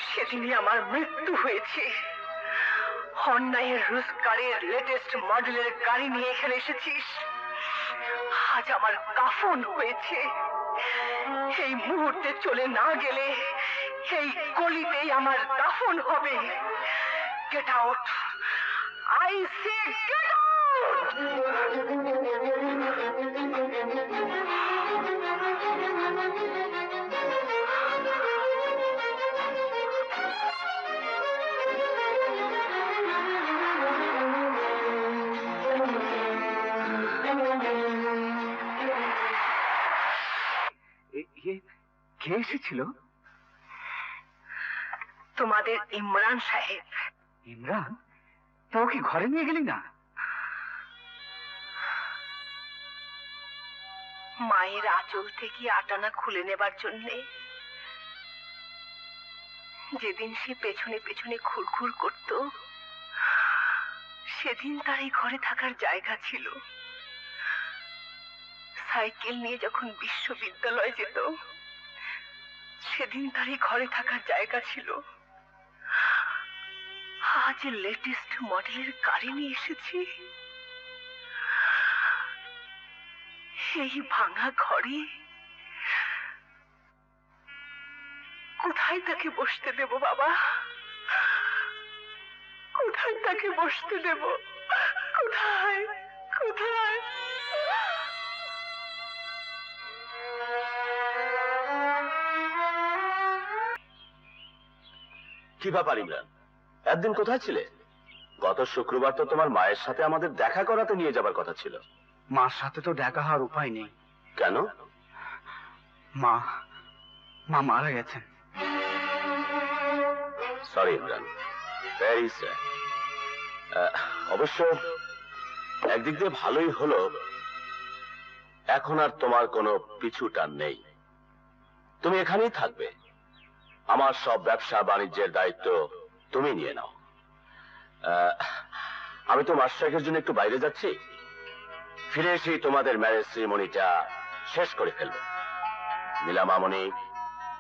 সেদিনই আমার মৃত্যু হয়েছে। অন্যায়ের রোজগারের লেটেস্ট মডেলের গাড়ি নিয়ে এখানে এসেছিস, আজ আমার কাফন হয়েছে। এই মুহূর্তে চলে না গেলে এই গলিতেই আমার দাফন হবে। Get out, I say get out! কে এসেছিল? তোমাদের ইমরান সাহেব। ইমরান? তো কি ঘরে নিয়ে গেলি না? মায়ের আঁচল থেকে আটানা খুলে নেবার জন্যে যেদিন সে পেছনে পেছনে খুরখুর করত, সেদিন তার এই ঘরে থাকার জায়গা ছিল। সাইকেল নিয়ে যখন বিশ্ববিদ্যালয়ে যেত, সেদিন তার এই ঘরে থাকার জায়গা ছিল। আজ লেটেস্ট মডেলের গাড়ি নিয়ে এসেছি, এই ভাঙা ঘরে কোথায় তাকে বসতে দেব বাবা? কোথায় তাকে বসতে দেব? কোথায় কোথায়? কি ব্যাপার ইমরান, একদিন কোথায় ছিলে? গত শুক্রবার তো তোমার মায়ের সাথে আমাদের দেখা করাতে নিয়ে যাবার কথা ছিল। মার সাথে তো দেখা হওয়ার উপায় নেই। কেন? মা মারা গেছেন। Sorry Imran, very sad. অবশ্য একদিক দিয়ে ভালোই হলো, এখন আর তোমার কোনো পিছু টান নেই। তুমি এখানেই থাকবে, আমার সব ব্যবসা বাণিজ্যের দায়িত্ব তুমি নিয়ে নাও। আমি তো মাস 6 জন্য একটু বাইরে যাচ্ছি, ফিরে এসে তোমাদের ম্যারেজ সেরিমনিটা শেষ করে ফেলবো। নীলা মামনি,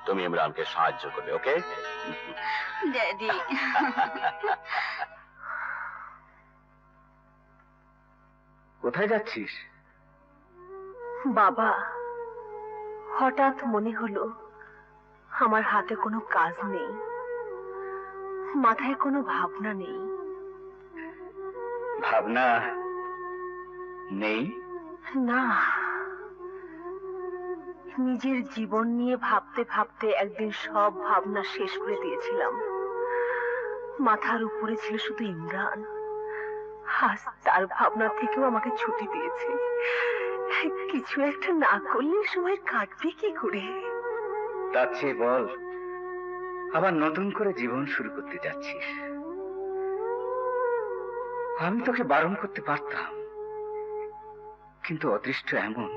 তুমি ইমরানকে সাহায্য করবে, ওকে? ড্যাডি, কোথায় যাচ্ছিস? বাবা, হঠাৎ মনে হলো আমার হাতে কোনো কাজ নেই, মাথায় কোনো ভাবনা নেই। ভাবনা নেই? না, নিজের জীবন নিয়ে ভাবতে ভাবতে একদিন সব ভাবনা শেষ করে দিয়েছিলাম। মাথার উপরে ছিল শুধু ইমরান, আজ তার ভাবনা থেকেও আমাকে ছুটি দিয়েছে। কিছু একটা না করলে সময় কাটবে কি করে? তার চেয়ে বল, আবার নতুন করে জীবন শুরু করতে যাচ্ছিস। আমি তোকে বারণ করতে পারতাম, কিন্তু অদৃষ্ট এমন,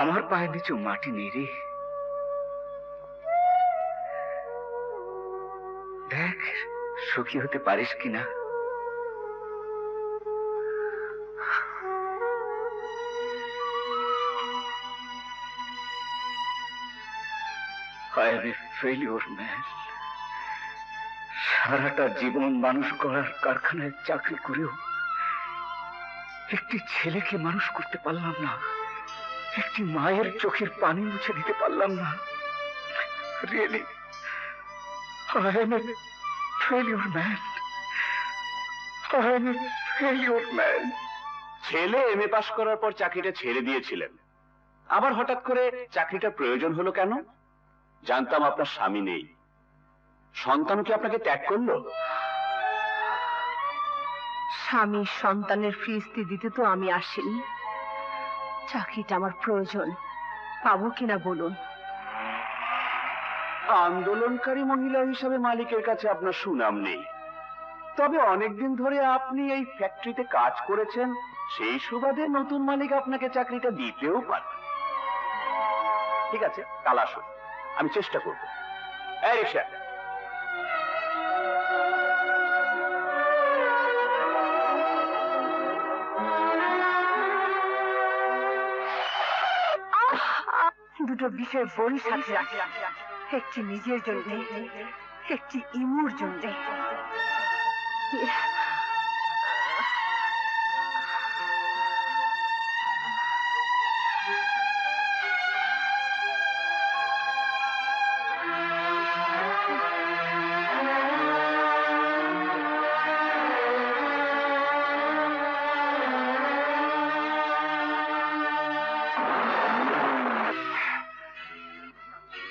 আমার পায়ের নিচু মাটি নেই রে। দেখ সুখী হতে পারিস কিনা। I am a failure man. সারাটা জীবন মানুষ গড়ার কারখানায় চাকরি করেও একটি ছেলেকে মানুষ করতে পারলাম না, একটি মায়ের চোখের পানি মুছে দিতে পারলাম না। Really, I am a failure man. I am a failure man. ছেলে এমএ পাশ করার পর চাকরিটা ছেড়ে দিয়েছিলেন, আবার হঠাৎ করে চাকরিটা প্রয়োজন হলো কেন? জানতাম আপনার স্বামী নেই, সন্তান কি আপনাকে ত্যাগ করলো? স্বামী সন্তানের ফিরিস্তি দিতে তো আমি আসিনি। চাকরিটা আমার প্রয়োজন, পাবো কিনা বলুন। আন্দোলনকারী মহিলা হিসাবে মালিকের কাছে আপনার সুনাম নেই, তবে অনেকদিন ধরে আপনি এই ফ্যাক্টরিতে কাজ করেছেন, সেই সুবাদে নতুন মালিক আপনাকে চাকরিটা দিতেও পারে। ঠিক আছে, কাল আসুন, আমি চেষ্টা করব। এই রিকশা। দুটো বিষয় বড়ি সাথে রাখলাম, একটি নিজের জন্য, একটি ইমুর জন্য।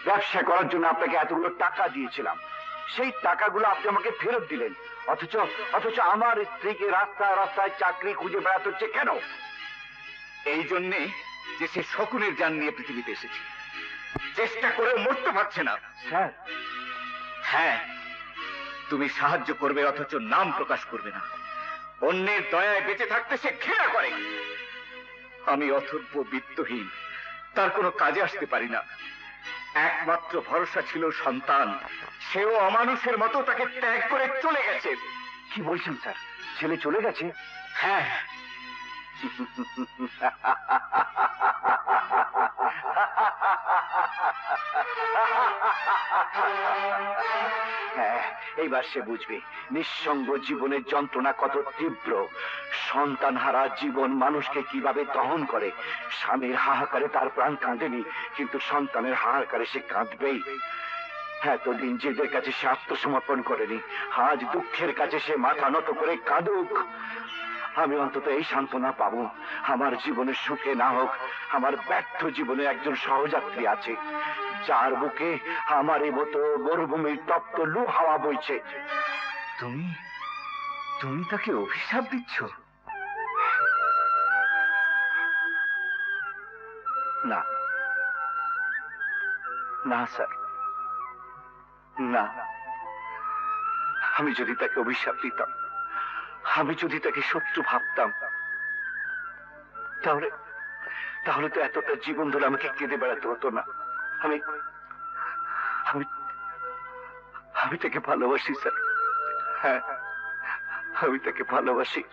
ব্যবসা করার জন্য আপনাকে এতগুলো টাকা দিয়েছিলাম, সেই টাকাগুলো আপনি আমাকে ফেরত দিলেন, অথচ আমার স্ত্রীকে রাস্তায় রাস্তায় চাকরি খুঁজে বেড়াতে হচ্ছে কেন? এই জন্যে যে সে শকুনের জান নিয়ে পৃথিবীতে এসেছে, চেষ্টা করে মরতে পারছে না। স্যার, হ্যাঁ, তুমি সাহায্য করবে অথচ নাম প্রকাশ করবে না। অন্যের দয়ায় বেঁচে থাকতে সে ঘৃণা করে। আমি অথর্ব বিত্তহীন, তার কোনো কাজে আসতে পারি না। একমাত্র ভরসা ছিল সন্তান, সেও অমানুষের মতো তাকে ত্যাগ করে চলে গেছে। কি বলছেন স্যার, ছেলে চলে গেছে? হ্যাঁ, হ্যাঁ, এইবার সে বুঝবে নিঃসঙ্গ জীবনের যন্ত্রণা কত তীব্র। সন্তান হারা জীবন মানুষকে কিভাবে দহন করে। স্বামীর হাহাকারে তার প্রাণ কাঁদেনি, কিন্তু সন্তানের হাহাকারে সে কাঁদবেই। এতদিন জেদের কাছে সে আত্মসমর্পণ করেনি, আজ দুঃখের কাছে সে মাথা নত করে কাঁদুক। আমি অন্তত এই সান্ত্বনা পাবো, আমার জীবনে সুখে না হোক, আমার ব্যর্থ জীবনে একজন সহযাত্রী আছে, যার বুকে আমার এই মতো মরুভূমির তপ্ত লু হাওয়া বইছে। তুমি তাকে অভিশাপ দিচ্ছ? না না স্যার, না। আমি যদি তাকে অভিশাপ দিতাম, আমি যদি তাকে শত্রু ভাবতাম, তাহলে তো এতটা জীবন ধরে আমাকে কেঁদে বেড়াতে হতো না। আমি আমি আমি তাকে ভালোবাসি স্যার। হ্যাঁ, আমি তাকে ভালোবাসি।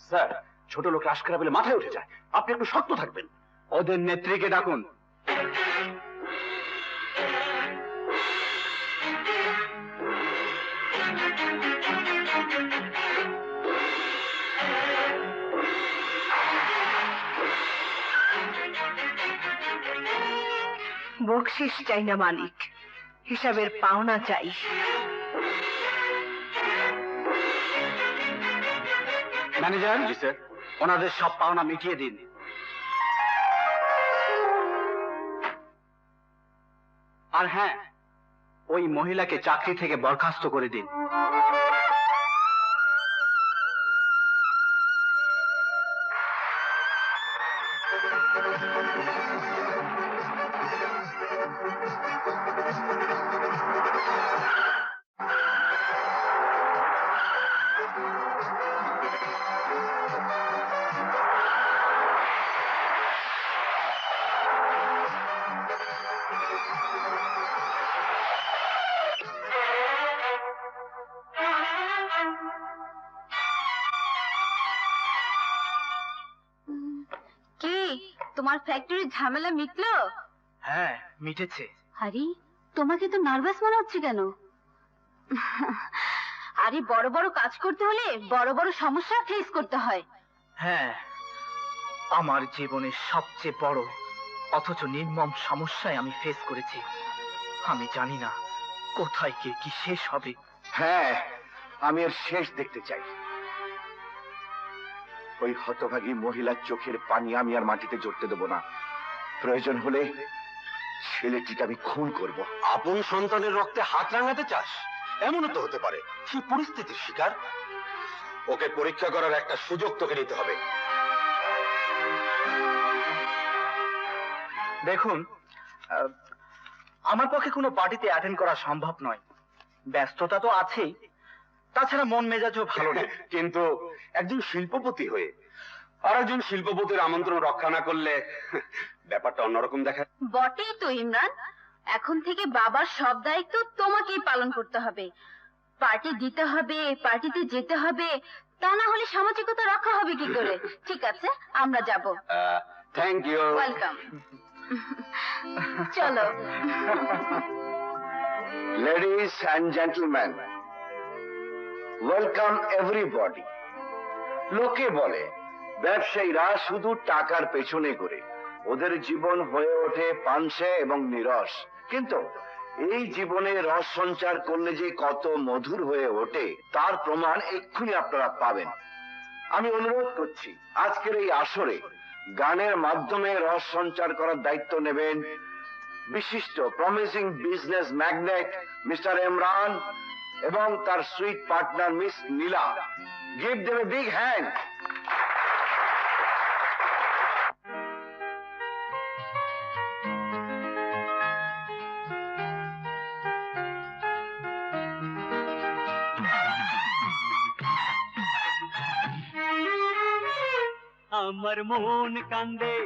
স্যার, ছোট লোক রাশ করা পেলে মাথায় উঠে যায়, আপনি একটু শক্ত থাকবেন। ওদের নেত্রীকে ডাকুন। বকশিস চাই না মালিক, হিসাবের পাওনা চাই। ম্যানেজার, জি স্যার, ওনাদের সব পাওনা মিটিয়ে দিন। আর হ্যাঁ, ওই মহিলাকে চাকরি থেকে বরখাস্ত করে দিন। কি তোমার ফ্যাক্টরির ঝামেলা মিটলো? হ্যাঁ, মিটেছে। আরে তোমাকে তো নার্ভাস মনে হচ্ছে কেন? আরে বড় বড় কাজ করতে হলে বড় বড় সমস্যা ফেস করতে হয়। হ্যাঁ, আমার জীবনের সবচেয়ে বড় অথচ নির্মম সমস্যায় আমি ফেস করেছি। আমি জানি না কোথায় কে কি শেষ হবে। হ্যাঁ, আমি এর শেষ দেখতে চাই। ওই হতভাগী মহিলার চোখের পানি আমি আর মাটিতে জড়তে দেব না। প্রয়োজন হলে ছেলেটিকে আমি খুন করব। আপন সন্তানের রক্তে হাত রাঙাতে চাস? এমনও তো হতে পারে সে পরিস্থিতির শিকার। ওকে পরীক্ষা করার একটা সুযোগ তোকে নিতে হবে। দেখুন, আমার পক্ষে কোনো পার্টিতে অ্যাটেন্ড করা সম্ভব নয়। ব্যস্ততা তো আছেই, তাছাড়া মন মেজাজও ভালো না। কিন্তু একজন শিল্পপতি হয়ে আর একজন শিল্পপতির আমন্ত্রণ রক্ষা না করলে ব্যাপারটা অন্যরকম দেখা। বটেই তো ইমরান, এখন থেকে বাবার সব দায়িত্ব তোমাকেই পালন করতে হবে। পার্টি দিতে হবে, পার্টিতে যেতে হবে, তা না হলে সামাজিকতা রক্ষা হবে কি করে? ঠিক আছে, আমরা যাব। Thank you. ওয়েলকাম। চলো। Ladies and gentlemen, welcome everybody. লোকে বলে ব্যবসায়ীরা শুধু টাকার পেছনে ঘুরে, ওদের জীবন হয়ে ওঠে পানসে এবং নিরস। কিন্তু এই জীবনে রস সঞ্চার করলে যে কত মধুর হয়ে ওঠে তার প্রমাণ এক্ষুনি আপনারা পাবেন। আমি অনুরোধ করছি আজকের এই আসরে গানের মাধ্যমে রস সঞ্চার করার দায়িত্ব নেবেন বিশিষ্ট promising business magnate mister Imran এবং তার sweet partner miss Nila. Give them a big hand. আমার মন কান্দে,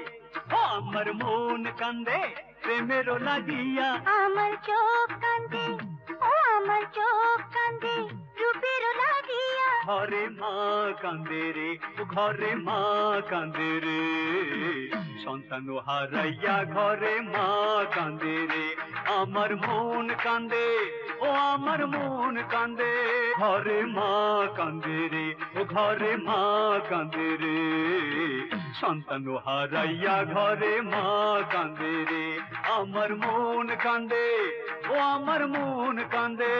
আমার মন কান্দে প্রেমেরও লাগিয়া। আমার চোখ কান্দে, ও আমার চোখ কান্দে রূপেরও লাগিয়া। ঘরে মা কান্দে রে, ঘরে মা কান্দে রে, সন্তান হারাইয়া ঘরে মা কান্দে রে। আমার মন কান্দে, ও আমার মন কান্দে, ঘরে মা কান্দে রে, ও ঘরে মা কান্দে রে, সন্তান হারাইয়া ঘরে মা কান্দে রে। আমার মন কান্দে, ও আমার মন কান্দে।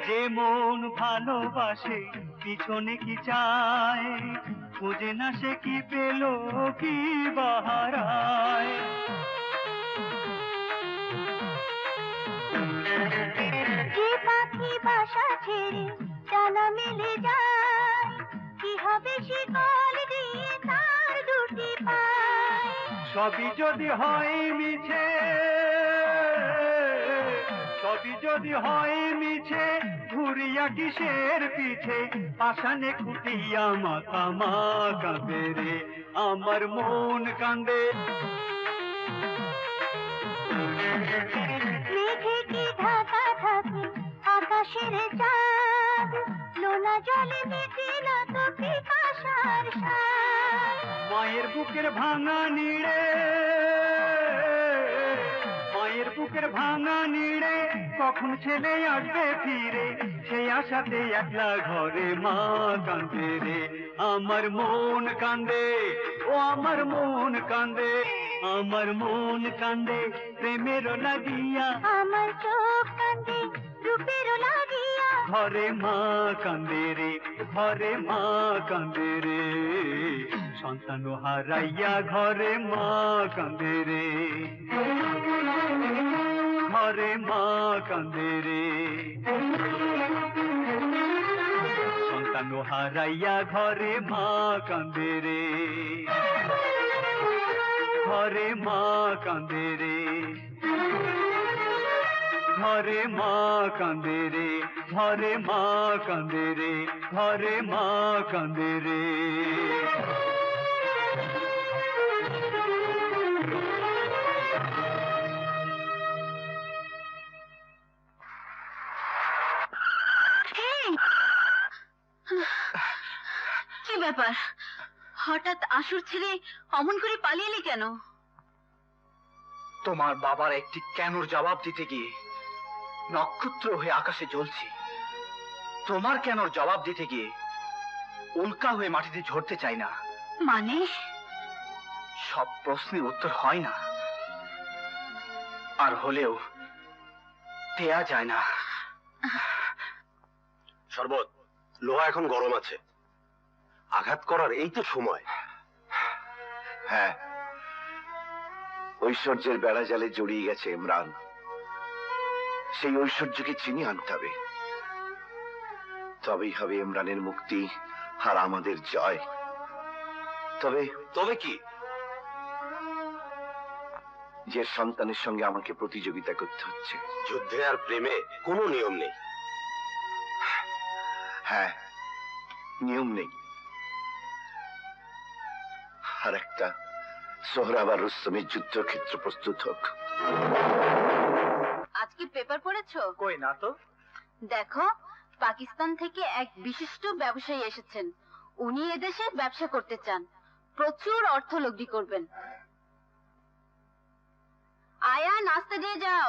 যে মন ভালোবাসে পিছনে কি চায়, খুঁজে না সে কি পেল কি বাহারায়। যে পাখি বাসা ছেড়ে ডানা মেলে যায়, কি হবে সে কল দিয়ে তার দুটি পায়। সবই যদি হয় মিছে, সবই যদি হয় মিছে, ঘুরিয়া কিসের পিছে, পাষাণে কুটিয়া মাথা মা কাঁদে রে। আমার মন কান্দে। মেঘে কি ঢাকা থাকে আকাশের চাঁদ, লোনা জলে মেটে না তো পিপাসার স্বাদ। মায়ের বুকের ভাঙা নিড়ে, মায়ের বুকের ভাঙা নিড়ে, কখন ছেলে আসবে ফিরে, সেই আশাতে একলা ঘরে মা কান্দে রে। আমার মন কান্দে, ও আমার মন কান্দে, আমার মন কান্দে প্রেমেরও লাগিয়া। আমার চোখ কান্দে রূপেরও লাগিয়া। ঘরে মা কান্দে রে, ঘরে মা কান্দে রে, সন্তান হারাইয়া ঘরে মা কান্দে রে, ঘরে মা কান্দে রে, সন্তান হারাইয়া ঘরে মা কান্দে রে, ঘরে মা কান্দে রে, ঘরে মা কান্দে রে, ঘরে মা কান্দে রে, ঘরে মা কান্দে রে। কি ব্যাপার, হঠাৎ আসর ছেড়ে অমন করে পালিয়ে এলি কেন? তোমার বাবার একটি কেনর জবাব দিতে গিয়ে নক্ষত্র হয়ে আকাশে জ্বলছি। তোমার কেনর জবাব দিতে গিয়ে উল্কা হয়ে মাটিতে ঝরতে চাই না। মানে? সব প্রশ্নের উত্তর হয় না, আর হলেও দেয়া যায় না। শরবত, লোহা এখন গরম আছে, আঘাত করার এই তো সময়। হ্যাঁ, ঐশ্বর্যের বেড়া জালে জড়িয়ে গেছে ইমরান। সেই ঐশ্বর্যকে চিনিয়ে আনতে হবে, তবেই হবে ইমরানের মুক্তি আর আমাদের জয়। তবে তবে কি? যে সন্তানের সঙ্গে আমাকে প্রতিযোগিতা করতে হচ্ছে। যুদ্ধে আর প্রেমে কোনো নিয়ম নেই। হ্যাঁ, নিয়ম নেই। আর একটা সোহরাব আর রুস্তমের যুদ্ধক্ষেত্র প্রস্তুত হোক। আজকে পেপার পড়েছো? কই না তো। দেখো, পাকিস্তান থেকে এক বিশিষ্ট ব্যবসায়ী এসেছেন। উনি এদেশে ব্যবসা করতে চান, প্রচুর অর্থ লগ্নি করবেন। আয়া নাস্তা দিয়ে যাও।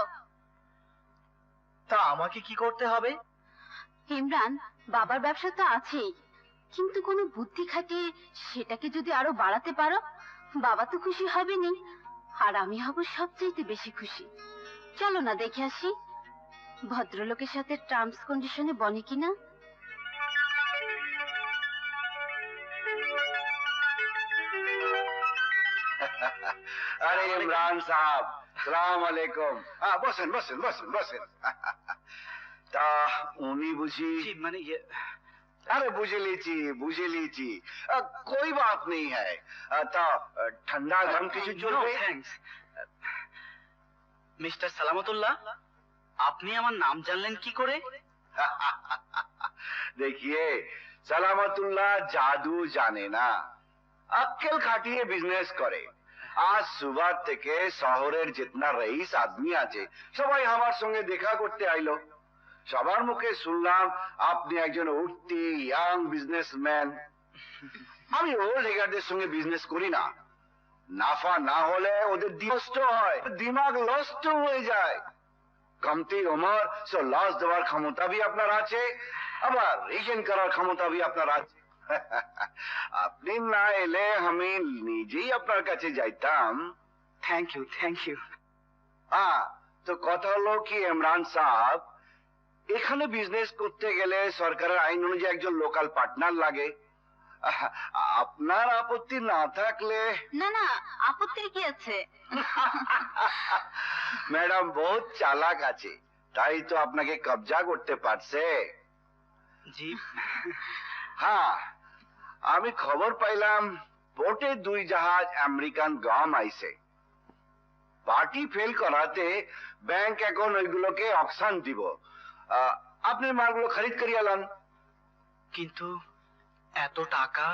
তা আমাকে কি করতে হবে? ইমরান, বাবার ব্যবসা তো আছেই, কিন্তু কোনো বুদ্ধি খাটিয়ে সেটাকে যদি আরো বাড়াতে পারো, বাবা তো খুশি হবেনি, আর আমি হব সবচাইতে বেশি খুশি। চলো না দেখে আসি ভদ্রলোকের সাথে টার্মস কন্ডিশনে বনে কিনা। আরে ইমরান সাহেব, সালাম আলাইকুম। বসেন বসেন বসেন বসেন। তা উনি বুঝি? মানে अरे बुझे लीची कोई बात नहीं है। ता ठंडा गरम কিছু চলবে? থ্যাঙ্কস। মিস্টার সালামতুল্লাহ, আপনি আমার নাম জানলেন কি করে? देखिए, সালামতুল্লাহ জাদু জানে না, আক্কেল খাটিয়ে বিজনেস করে। আজ সুবাহ থেকে শহরের জিতনা রইস আদমি আছে সবাই আমার সঙ্গে দেখা করতে আইলো। সবার মুখে শুনলাম আপনি একজন উঠতি ইয়াং বিজনেসম্যান। আমি ওল্ড হেগারদের সঙ্গে বিজনেস করি না, নাফা না হলে ওদের নষ্ট হয়, দিমাগ নষ্ট হয়ে যায়। কমতি ওমর সো লস দেওয়ার ক্ষমতা भी আপনার আছে, আবার রিজেন করার ক্ষমতা भी আপনার আছে। আপনি না এলে আমি নিজেই আপনার কাছে যাইতাম। Thank you. তো কথা হলো কি ইমরান সাহেব, এখানে বিজনেস করতে গেলে সরকারের আইন অনুযায়ী একজন লোকাল পার্টনার লাগে। আপনার আপত্তি না থাকলে। না না, আপত্তির কি আছে? ম্যাডাম বহুত চালাক আছে, তাই তো আপনাকে কবজা করতে পারছে। জি। হ্যাঁ, আমি খবর পাইলাম পোর্টে 2 জাহাজ আমেরিকান গম আইছে। পার্টি ফেল করাতে ব্যাংক এখন ওইগুলোকে অকশন দিব। আপনি মালগুলো খরিদ করিয়া লান। কিন্তু এত টাকা?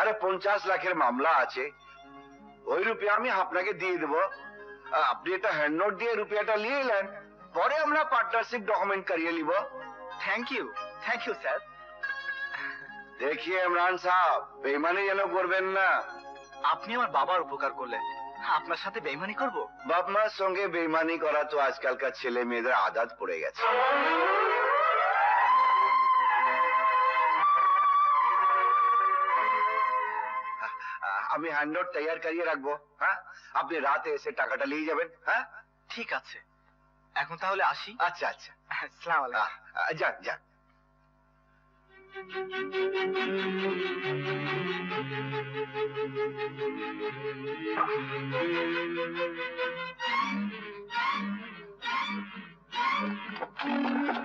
আরে 50 লাখের মামলা আছে, ওই রুপিয়া আমি আপনাকে দিয়ে দেবো। আপনি এটা হ্যান্ড নোট দিয়ে রুপিয়াটা নিয়ে এলেন, পরে আমরা পার্টনারশিপ ডকুমেন্ট করিয়ে নিব। Thank you sir. দেখিয়ে ইমরান সাহেব, বেইমানি যেন করবেন না। আপনি আমার বাবার উপকার করলেন, আপনার সাথে বেইমানি করব? বাপ মার সঙ্গে বেইমানি করা তো আজকালকার ছেলে মেয়েদের আদত পড়ে গেছে। আমি হ্যান্ড নোট তৈয়ার করিয়ে রাখবো। হ্যাঁ, আপনি রাতে এসে টাকাটা নিয়ে যাবেন। হ্যাঁ ঠিক আছে, এখন তাহলে আসি। আচ্ছা আচ্ছা, আসসালামু আলাইকুম। যান যান।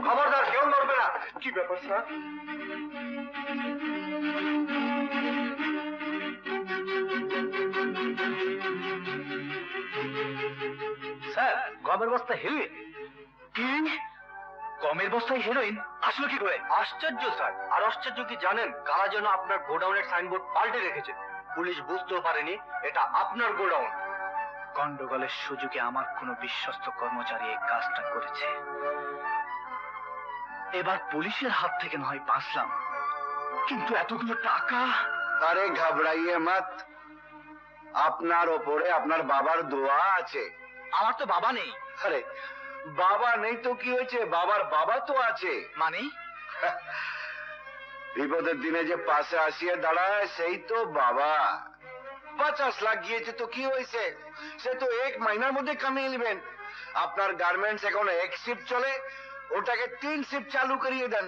খবরদার কেউ নড়বে না। কি ব্যাপার স্যার? স্যার, গমের বস্তা হেরোইন। কি? গমের বস্তায় হেরোইন আসলো কি করে? আশ্চর্য স্যার, আর আশ্চর্য কি জানেন? কারা যেন আপনার গোডাউনের সাইনবোর্ড পাল্টে রেখেছে। পুলিশ বুঝতেও পারেনি এটা আপনার গোডাউন। গন্ডগোলের সুযোগে আমার কোনো বিশ্বস্ত কর্মচারী এই কাজটা করেছে। এবার পুলিশের হাত থেকে নয় বাঁচলাম, কিন্তু এতগুলো টাকা। আরে ঘাবড়াইয়ে মত, আপনার ওপরে আপনার বাবার দোয়া আছে। আমার তো বাবা নেই। আরে বাবা নেই তো কি হয়েছে, বাবার বাবা তো আছে। মানে? বিপদের দিনে যে পাশে আসিয়ে দাঁড়ায় সেই তো বাবা। 50 লাখ গিয়েছে তো কি হয়েছে, সে তো 1 মহিনার মধ্যে কামিয়ে নেবেন। আপনার গার্মেন্টস এখন 1 শিফট চলে, ওটাকে 3 শিফট চালু করিয়ে দেন।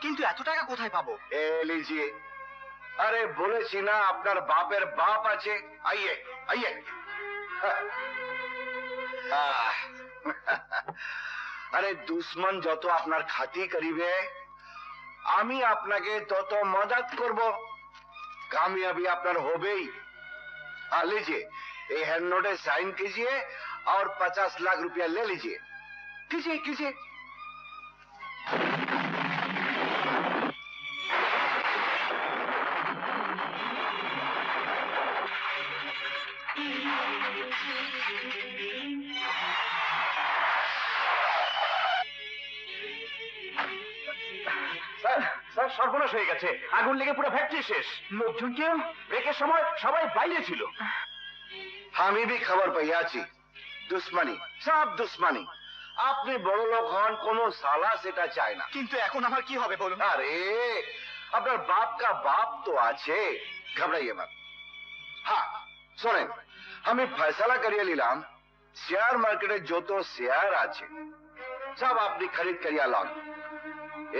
কিন্তু এত টাকা কোথায় পাবো? এ লিজিয়ে। আরে বলেছি না আপনার বাপের বাপ আছে। আইয়ে আইয়ে। আরে দুশ্মন যত আপনার খাতি করিবে, আমি আপনাকে তত মদদ করব। कामयाबी আপনার হবেই। लीजिए, ये हैंड नोट साइन कीजिए और 50 लाख रुपया ले लीजिए। कीजिए कीजिए। স্যার সর্বনাশ হয়ে গেছে, আগুন লেগে পুরো ফ্যাক্টরি শেষ। লোকজন কেউ ব্রেকের সময় সবাই বাইরে ছিল। আমি भी খবর পাইয়াছি দুশ্মনী, সব দুশ্মনী। আপনি বড় লোক হন, কোন সালা সেটা চায় না। কিন্তু এখন আমার কি হবে বলুন? আরে আপনার বাপ কা বাপ তো আছে, ঘবরাইয়ে মত। হ্যাঁ শোনেন, আমি ফয়সালা করিয়ে নিলাম, শেয়ার মার্কেটে যত শেয়ার আছে সব আপনি খরিদ করিয়া লন।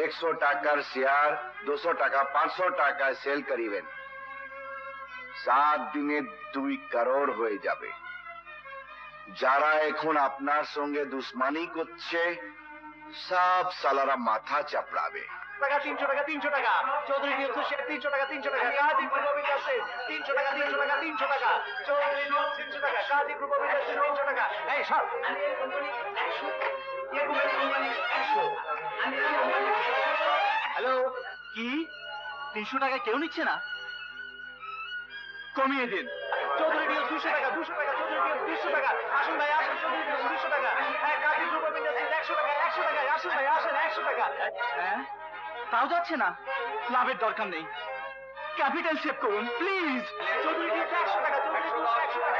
100 টাকার শেয়ার 200 টাকা 500 টাকায় সেল করিবেন। 7 দিনে 2 করোড় হয়ে যাবে। যারা এখন আপনার সঙ্গে দুশ্মনী করছে সব সালারা মাথা চাপড়াবে। টাকা 300 টাকা 300 টাকা, চৌধুরী নিউজ 300 টাকা 300 টাকা, কাজী গ্রুপ অফ ইন্ডাস্ট্রিজ 300 টাকা 300 টাকা 300 টাকা, চৌধুরী নিউজ 300 টাকা, কাজী গ্রুপ অফ ইন্ডাস্ট্রিজ 300 টাকা। এই সব হ্যালো, কি 300 টাকা কেউ নিচ্ছে না? কমিয়ে দিন। চৌধুরী নিউজ 200 টাকা 200 টাকা, চৌধুরী নিউজ 200 টাকা। আসুন ভাই আসুন, চৌধুরী নিউজ 200 টাকা। হ্যাঁ, কাজী গ্রুপ অফ ইন্ডাস্ট্রিজ 100 টাকা 100 টাকায়। আসুন ভাই আসেন 100 টাকা। হ্যাঁ, তাও যাচ্ছে না। লাভের দরকার নেই, ক্যাপিটাল সেভ করুন প্লিজ। চৌধুরী নিউজ 100 টাকা, চৌধুরী নিউজ 100 টাকা।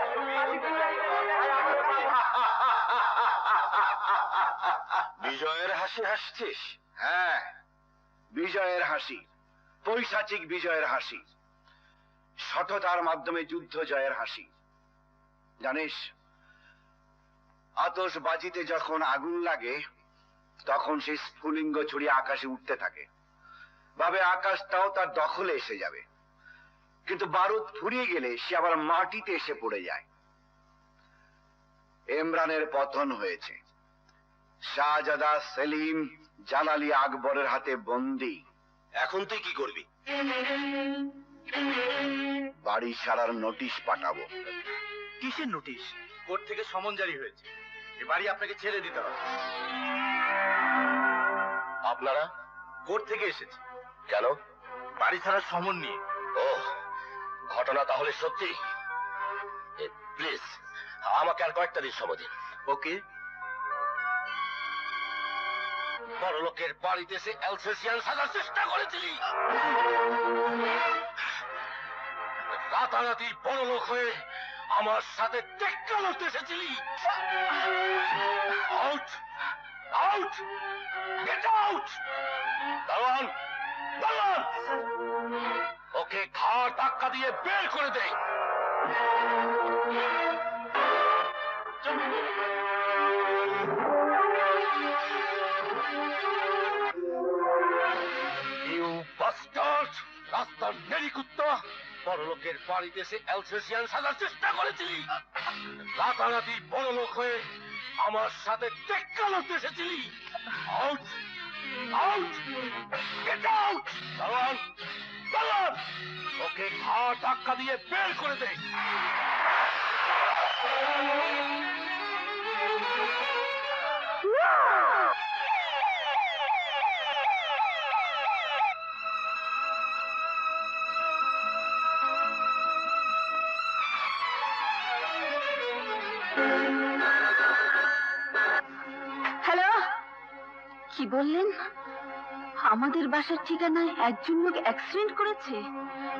বিজয়ের হাসি হাসছিস? হ্যাঁ, বিজয়ের হাসি, পৈশাচিক বিজয়ের হাসি, সততার মাধ্যমে যুদ্ধ জয়ের হাসি। জানিস, আতশবাজিতে যখন আগুন লাগে তখন সেই স্ফুলিঙ্গ ছড়িয়ে আকাশে উঠতে থাকে, ভাবে আকাশটাও তার দখলে এসে যাবে, কিন্তু বারুদ ফুরিয়ে গেলে সে আবার মাটিতে এসে পড়ে যায়। ইমরানের পতন হয়েছে, শাহজাদা সেলিম জালালি আকবরের হাতে বন্দী। এখন তুই কি করবি? বাড়ি ছাড়ার নোটিশ পাঠাবো। কিসের নোটিশ? কোর্ট থেকে সমন জারি হয়েছে, এ বাড়ি আপনাকে ছেড়ে দিতে হবে। আপনারা কোর্ট থেকে এসেছে কেন? বাড়ি ছাড়ার সমন নিয়ে। ও, ঘটনা তাহলে সত্যি? প্লিজ আমাকে আর কয়েকটা দিন সময় দিন। ওকে। বড় লোকের বাড়িতে এসে অ্যালসেসিয়ান সাজার চেষ্টা করেছিলি, রাতারাতি বড় লোক হয়ে আমার সাথে টেক্কা লড়তে এসেছিলি। Out out, get out. দারোয়ান দারোয়ান, ওকে ঘাড় ধাক্কা দিয়ে বের করে দে। ইউ বাস্টার্ড, রাস্তার নেড়ি কুত্তা, বড় লোকের বাড়িতে এসে অ্যালসেসিয়ান সাজার চেষ্টা করেছিলি, রাতারাতি বড় লোক হয়ে আমার সাথে টেক্কা লড়তে এসেছিলি। Out out, get out. দারোয়ান দারোয়ান, ওকে ঘাড় ধাক্কা দিয়ে বের করে দে। হ্যালো, কি বললেন? আমাদের বাসার ঠিকানায় একজন লোক অ্যাক্সিডেন্ট করেছে,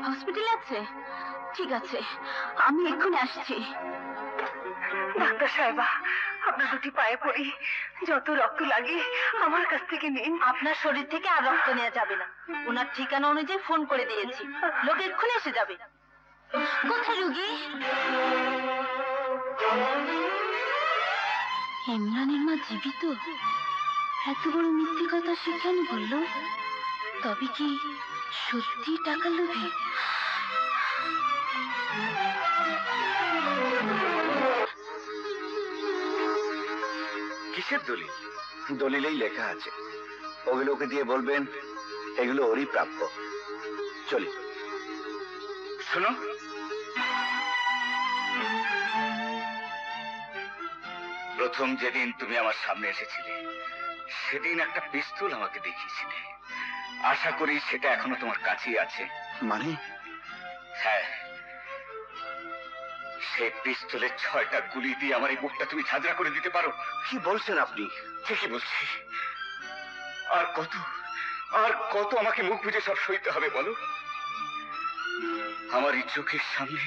হসপিটালে আছে? ঠিক আছে, আমি এক্ষুনি আসছি। ডাক্তার সাহেবা, আপনার দুটি পায়ে পড়ি, যত রক্ত লাগে আমার কাছ থেকে নিন। আপনার শরীর থেকে আর রক্ত নেওয়া যাবে না। ওনার ঠিকানা অনুযায়ী ফোন করে দিয়েছি, লোক এক্ষুনি এসে যাবে। কোথায় রুগী? ইমরানের মা জীবিত? এত বড় মিথ্যে কথা সে কেন বললো? তবে কি সত্যি টাকা লোভী? কিসের দলিল? দলিলেই লেখা আছে, ওগুলোকে দিয়ে বলবেন এগুলো ওরই প্রাপ্য। চলি। শোনো, প্রথম যেদিন তুমি আমার সামনে এসেছিলে সেদিন একটা পিস্তল আমাকে দেখিয়েছিলে। আশা করি সেটা এখনো তোমার কাছেই আছে। মানে? হ্যাঁ, সেই পিস্তলের 6টা গুলি দিয়ে আমার এই বুকটা তুমি ঝাঁঝরা করে দিতে পারো। কি বলছেন আপনি? ঠিকই বলছি। আর কত আমাকে মুখ বুজে সব সইতে হবে বলো? আমার এই চোখের সামনে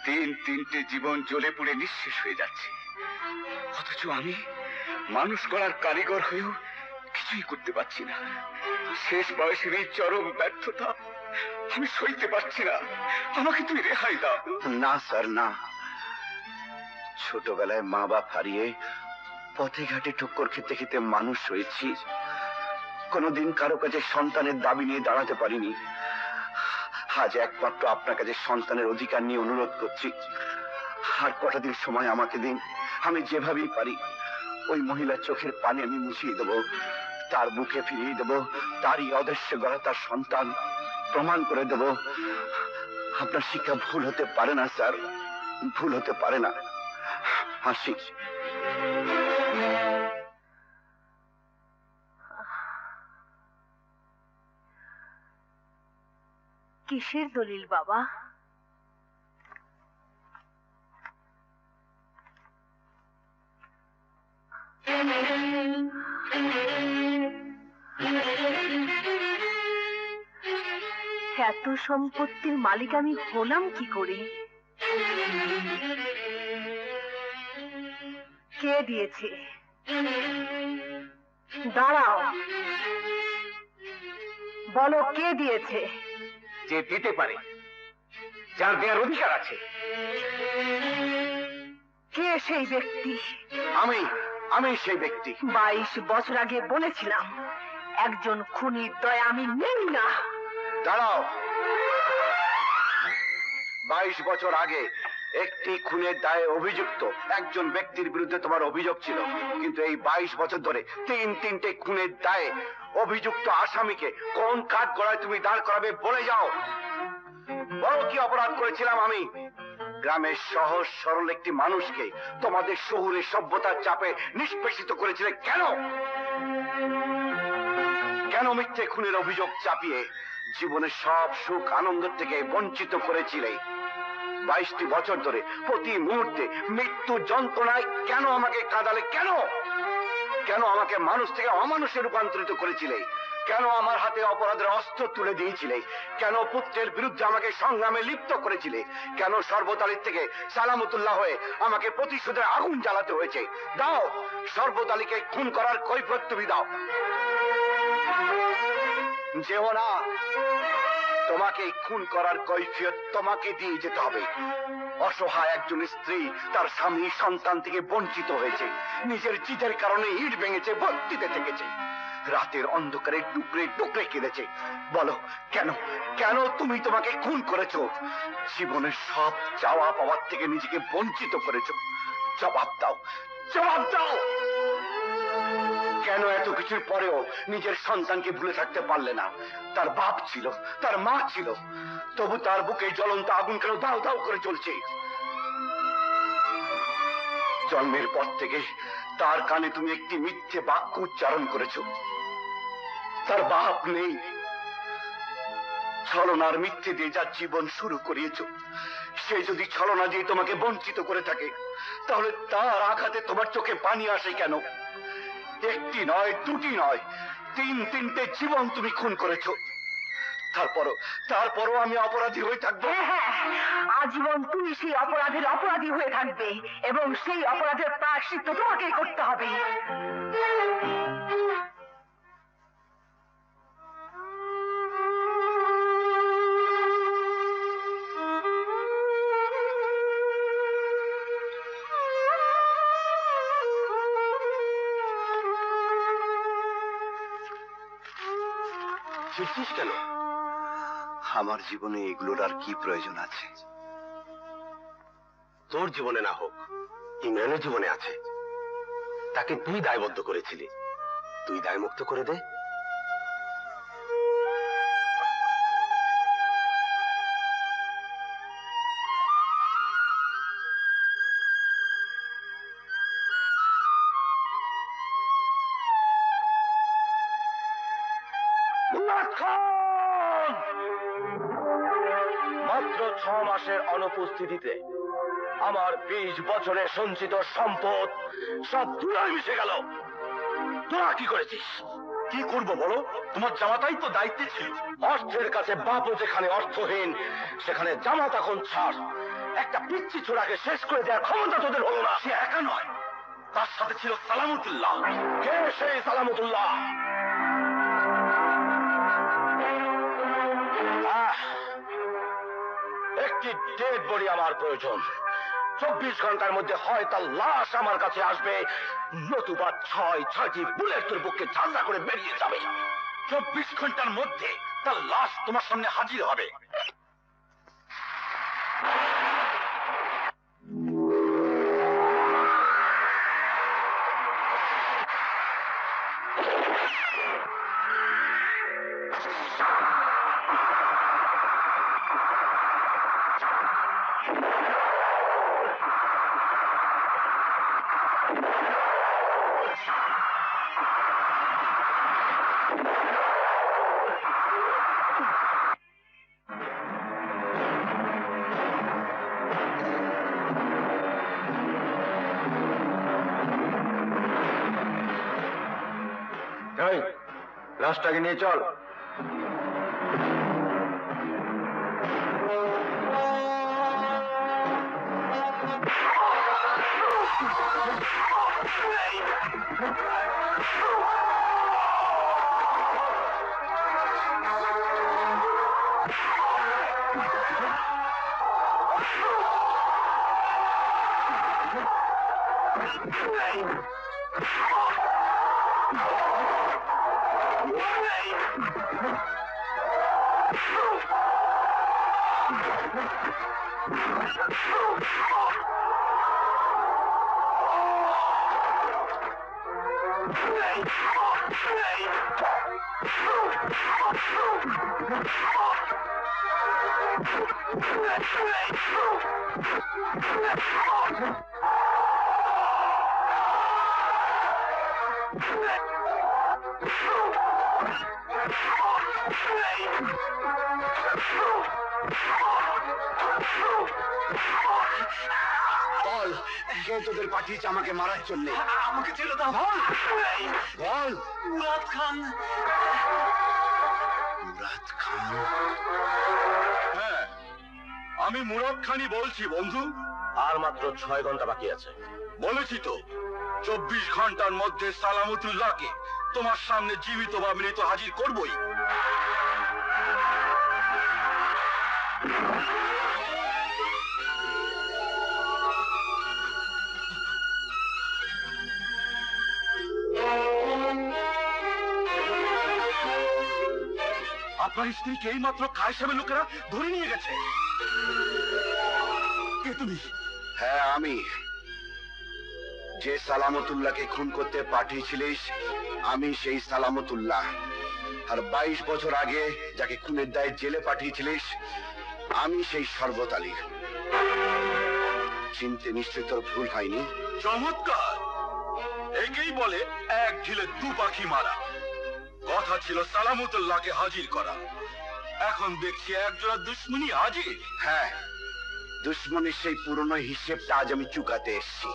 তিনটে জীবন জ্বলে পুড়ে নিঃশেষ হয়ে যাচ্ছে, অথচ আমি মানুষ করার কারিগর হয়েও কিছুই করতে পারছি না। শেষ বয়সের এই চরম ব্যর্থতা আমি সইতে পারছি না। আমাকে তুমি রেহাই দাও। না স্যার, না। ছোটবেলায় মা বাপ হারিয়ে পথে ঘাটে ঠক্কর খেতে খেতে মানুষ হয়েছি। কোনোদিন কারো কাছে সন্তানের দাবি নিয়ে দাঁড়াতে পারিনি। আজ একমাত্র আপনার কাছে সন্তানের অধিকার নিয়ে অনুরোধ করছি। আর কটা দিন সময় আমাকে দিন। আমি যেভাবেই পারি ওই মহিলার চোখের পানি আমি মুছিয়ে দেবো, তার বুকে ফিরিয়ে দেবো তারই অদৃশ্য গড়া তার সন্তান। প্রমাণ করে দেব আপনার শিক্ষা ভুল হতে পারে না স্যার, ভুল হতে পারে না। আসি। কিসের দলিল বাবা? এত সম্পত্তির মালিক আমি হলাম কি করে? কে দিয়েছে? দাঁড়াও, বলো কে দিয়েছে? যে দিতে পারে, যার দেওয়ার অধিকার আছে। কে সেই ব্যক্তি? আমি সেই ব্যক্তি। 22 বছর আগে বলেছিলাম একজন খুনির দয়া আমি নেই না। দাঁড়াও। 22 বছর আগে একটি খুনের দায়ে অভিযুক্ত একজন ব্যক্তির বিরুদ্ধে তোমার অভিযোগ ছিল, কিন্তু এই 22 বছর ধরে তিনটে খুনের দায়ে অভিযুক্ত আসামিকে কোন কাঠ গড়ায় তুমি দাঁড় করাবে বলে যাও। বড় কি অপরাধ করেছিলাম আমি? গ্রামের সহজ সরল একটি মানুষকে তোমাদের শহুরে সভ্যতার চাপে নিষ্পেষিত করেছিলে কেন? কেন মিথ্যে খুনের অভিযোগ চাপিয়ে জীবনের সব সুখ আনন্দ থেকে বঞ্চিত করেছিলে? 22টি বছর ধরে প্রতি মুহূর্তে মৃত্যু যন্ত্রণায় কেন আমাকে কাঁদালে? কেন আমাকে মানুষ থেকে অমানুষে রূপান্তরিত করেছিলে? কেন আমার হাতে অপরাধের অস্ত্র তুলে দিয়েছিলে? কেন পুত্রের বিরুদ্ধে আমাকে সংগ্রামে লিপ্ত করেছিলে? কেন সর্বতালির থেকে সালামতুল্লাহ হয়ে আমাকে প্রতিশোধের আগুন জ্বালাতে হয়েছে? দাও, সর্বতালিকে খুন করার কৈফিয়ত তুমি দাও। যেও না, তোমাকে খুন করার কৈফিয়ত তোমাকে দিয়ে যেতে হবে। অসহায় একজন স্ত্রী তার স্বামী সন্তান থেকে বঞ্চিত হয়েছে, নিজের জিদের কারণে ইট ভেঙেছে, বস্তিতে থেকেছে, রাতের অন্ধকারে টুকরে টুকরে কেঁদেছে। বলো কেন তুমি তোমাকে খুন করেছো? জীবনের সব চাওয়া পাওয়ার থেকে নিজেকে বঞ্চিত করেছো। জবাব দাও। কেন এত কিছুর পরেও নিজের সন্তানকে ভুলে থাকতে পারলে না? তার বাপ ছিল, তার মা ছিল, তবু তার বুকে জ্বলন্ত আগুন কেন দাও দাও করে চলছে? জন্মের পর থেকে তার কানে তুমি একটি মিথ্যে বাক্য উচ্চারণ করেছো। তার বাপ নেই। ছলনার মিথ্যে দিয়ে যার জীবন শুরু করিয়েছো, সে যদি ছলনা দিয়ে তোমাকে বঞ্চিত করে থাকে, তাহলে তার আঘাতে তোমার চোখে পানি আসে কেন? একটি নয়, দুটি নয়, তিনটে জীবন তুমি খুন করেছো। তারপরও আমি অপরাধী হয়ে থাকবো। হ্যাঁ, আজীবন তুমি সেই অপরাধের অপরাধী হয়ে থাকবে এবং সেই অপরাধের প্রায়শ্চিত্ত তোমাকেই করতে হবে। শিখছিস কেন? আমার জীবনে এগুলোর আর কি প্রয়োজন আছে? তোর জীবনে না হোক, ইমরানের জীবনে আছে। তাকে তুই দায়বদ্ধ করেছিলি, তুই দায়মুক্ত করে দে। মাত্র 6 মাসের অনুপস্থিতিতে আমার 20 বছরের সঞ্চিত সম্পদ সব ধুলায় মিশে গেল। তোরা কি করেছিস? কি করব বলো? তোমার জামাতাই তো দায়িত্বে ছিল। অর্থের কাছে বাপও যেখানে অর্থহীন, সেখানে জামাত এখন ছাড়। একটা পিচ্ছি ছোড়াকে শেষ করে দেওয়ার ক্ষমতা তোদের হলো না। সে একা নয়, তার সাথে ছিল সালামতুল্লাহ। কে সেই সালামতুল্লাহ? একটি ডেড বডি আমার প্রয়োজন। 24 ঘন্টার মধ্যে হয় তার লাশ আমার কাছে আসবে, নতুবা 6টি বুলেট তোর বুকে ঝাঁঝা করে বেরিয়ে যাবে। 24 ঘন্টার মধ্যে তার লাশ তোমার সামনে হাজির হবে। লাশটাকে নিয়ে চল। বল, কে তোদের পাঠিয়েছে আমাকে মারার জন্য? আমাকে ছেড়ে দাও। বল। মুরাদ খান। মুরাদ খান? হ্যাঁ, আমি মুরাদ খানই বলছি বন্ধু। আর মাত্র 6 ঘন্টা বাকি আছে। বলেছি তো, 24 ঘন্টার মধ্যে সালামতুল্লাহকে তোমার সামনে জীবিত বা মৃত হাজির করবই। আপনার স্ত্রীকে এই মাত্র খায় সাহেবের লোকেরা ধরে নিয়ে গেছে। কে তুমি? হ্যাঁ, আমি। যে সালামতুল্লাহকে খুন করতে পাঠিয়েছিলিস, আমি সেই সালামতুল্লাহ। আর 22 বছর আগে যাকে খুনের দায়ে জেলে পাঠিয়েছিলিস, আমি সেই শরবত আলী। চিনতে নিশ্চয় তোর ভুল হয়নি। চমৎকার! একেই বলে এক ঢিলে 2 পাখি মারা। কথা ছিল সালামতুল্লাহকে হাজির করা, এখন দেখছি একজোড়া দুশ্মনী হাজির। হ্যাঁ, দুশ্মনের সেই পুরনো হিসেবটা আজ আমি চুকাতে এসেছি।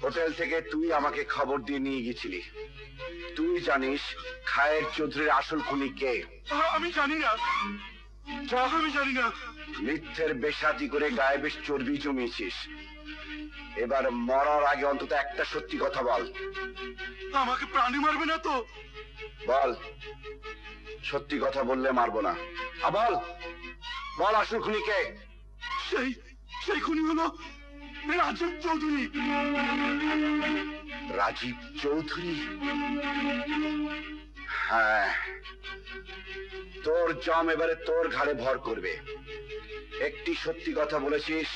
হোটেল থেকে তুই আমাকে খবর দিয়ে নিয়ে গেছিলি। তুই জানিস খায়ের চৌধুরীর আসল খুনি কে? আমি জানি না, আমি জানি না। মিথ্যের বেশাতি করে গায়ে বেশ চর্বি জমিয়েছিস। এবার মরার আগে অন্তত একটা সত্যি কথা বল। আমাকে প্রাণী মারবে না তো? বল, সত্যি কথা বললে মারবো না। বল, বল আসল খুনি কে? সেই খুনি হলো রাজীব চৌধুরী। রাজীব চৌধুরী? হ্যাঁ, তোর জম এবারে তোর ঘাড়ে ভর করবে। একটি সত্যি কথা বলেছিস,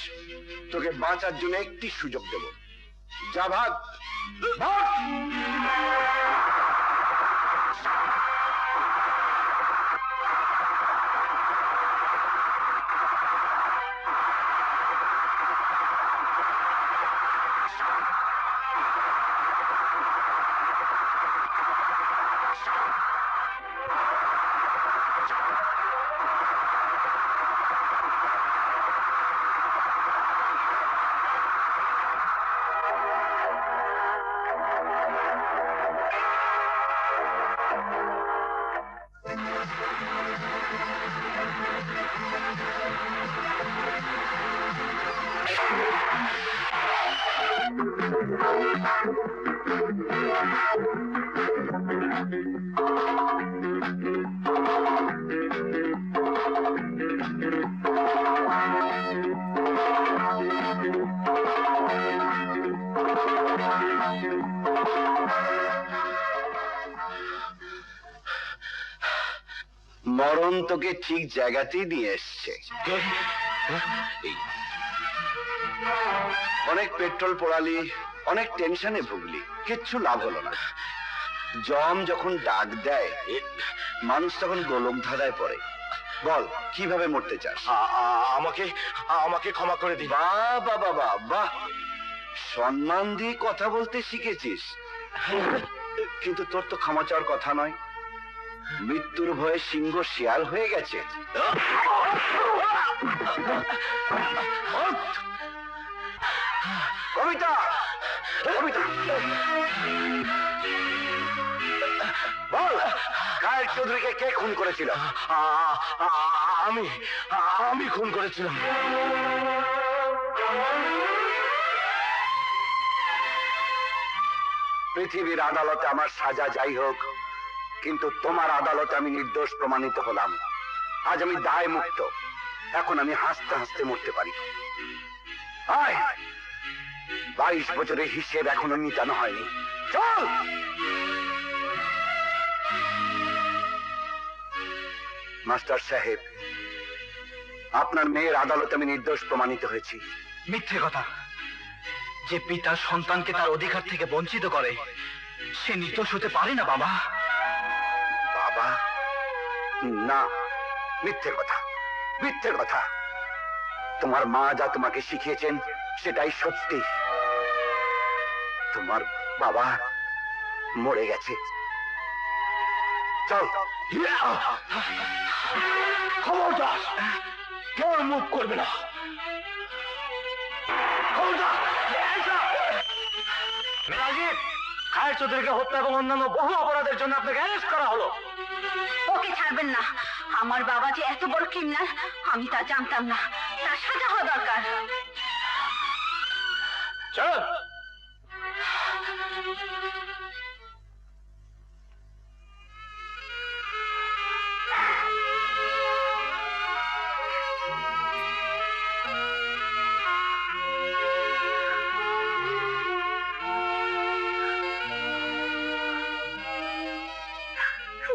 তোকে বাঁচার জন্য একটি সুযোগ দেব। যা ভাগ, ভাগ। মরণ তোকে ঠিক জায়গাতেই নিয়ে এসছে। অনেক পেট্রোল পোড়ালি, অনেক টেনশনে ভুগলি, কিচ্ছু লাভ হলো না। জম যখন ডাক দেয় মানুষ তখন গোলক ধাঁধায় পড়ে। বল কিভাবে মরতে চাস? আমাকে আমাকে ক্ষমা করে দিন। বাহ বাহ বাহ বাহ, সম্মান দিয়ে কথা বলতে শিখেছিস। কিন্তু তোর তো ক্ষমা চাওয়ার কথা নয়। মৃত্যুর ভয়ে সিংহ শিয়াল হয়ে গেছে। কবিতা, কবিতা বল, কায়ের চৌধুরীকে কে খুন করেছিল? আমি খুন করেছিলাম। পৃথিবীর আদালতে আমার সাজা যাই হোক, কিন্তু তোমার আদালতে আমি নির্দোষ প্রমাণিত হলাম। আজ আমি দায় মুক্ত। এখন আমি হাসতে হাসতে মরতে পারি। 22 বছরের হিসেব এখনো মিটানো হয়নি। চল। মাস্টার সাহেব, আপনার মেয়ের আদালতে আমি নির্দোষ প্রমাণিত হয়েছি। মিথ্যে কথা। যে পিতা সন্তানকে তার অধিকার থেকে বঞ্চিত করে সে নির্দোষ হতে পারে না বাবা। বাবা না, মিথ্যে কথা, মিথ্যে কথা। তোমার মা যা তোমাকে শিখিয়েছেন সেটাই সত্যি। তোমার বাবা মরে গেছে। চল। খবরদার, কেউ মুখ করবে না। রাজীব, খায়ের চৌধুরীকে হত্যা এবং অন্যান্য বহু অপরাধের জন্য আপনাকে অ্যারেস্ট করা হলো। ওকে ছাড়বেন না। আমার বাবা যে এত বড় ক্রিমিনাল আমি তা জানতাম না। তার সাজা হওয়া দরকার। চল।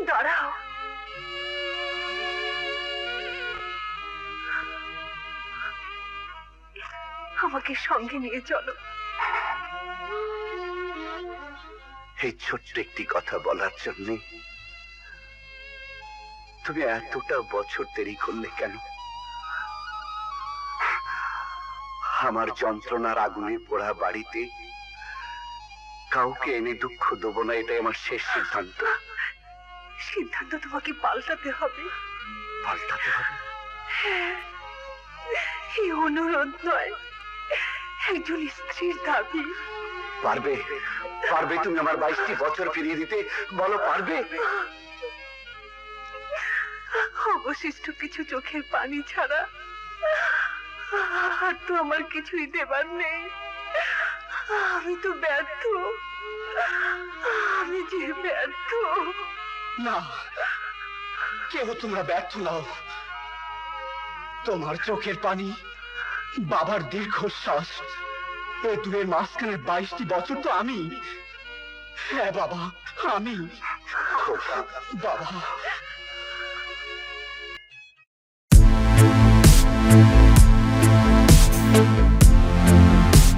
দাঁড়াও, আমাকে সঙ্গে নিয়ে চলো। এই ছোট্ট একটি কথা বলার জন্য তুমি এতটা বছর দেরি করলে কেন? আমার যন্ত্রণার আগুনে পোড়া বাড়িতে কাউকে এনে দুঃখ দেবো না, এটাই আমার শেষ সিদ্ধান্ত। সিদ্ধান্ত তোমাকে পাল্টাতে হবে। পাল্টাতে হবে? এই অনুরোধ নয়, একজন স্ত্রীর দাবি। পারবে? পারবে তুমি আমার 22টি বছর ফিরিয়ে দিতে? বলো পারবে? অবশিষ্ট কিছু চোখের পানি ছাড়া আর তো আমার কিছুই দেবার নেই। আমি তো ব্যর্থ, আমি যে ব্যর্থ। না, কেউ তোমরা ব্যর্থ নাও। তোমার চোখের পানি, বাবার দীর্ঘশ্বাস, এ দুয়ের মাঝখানে 22টি বছর তো আমি। হ্যাঁ বাবা, আমি। বাবা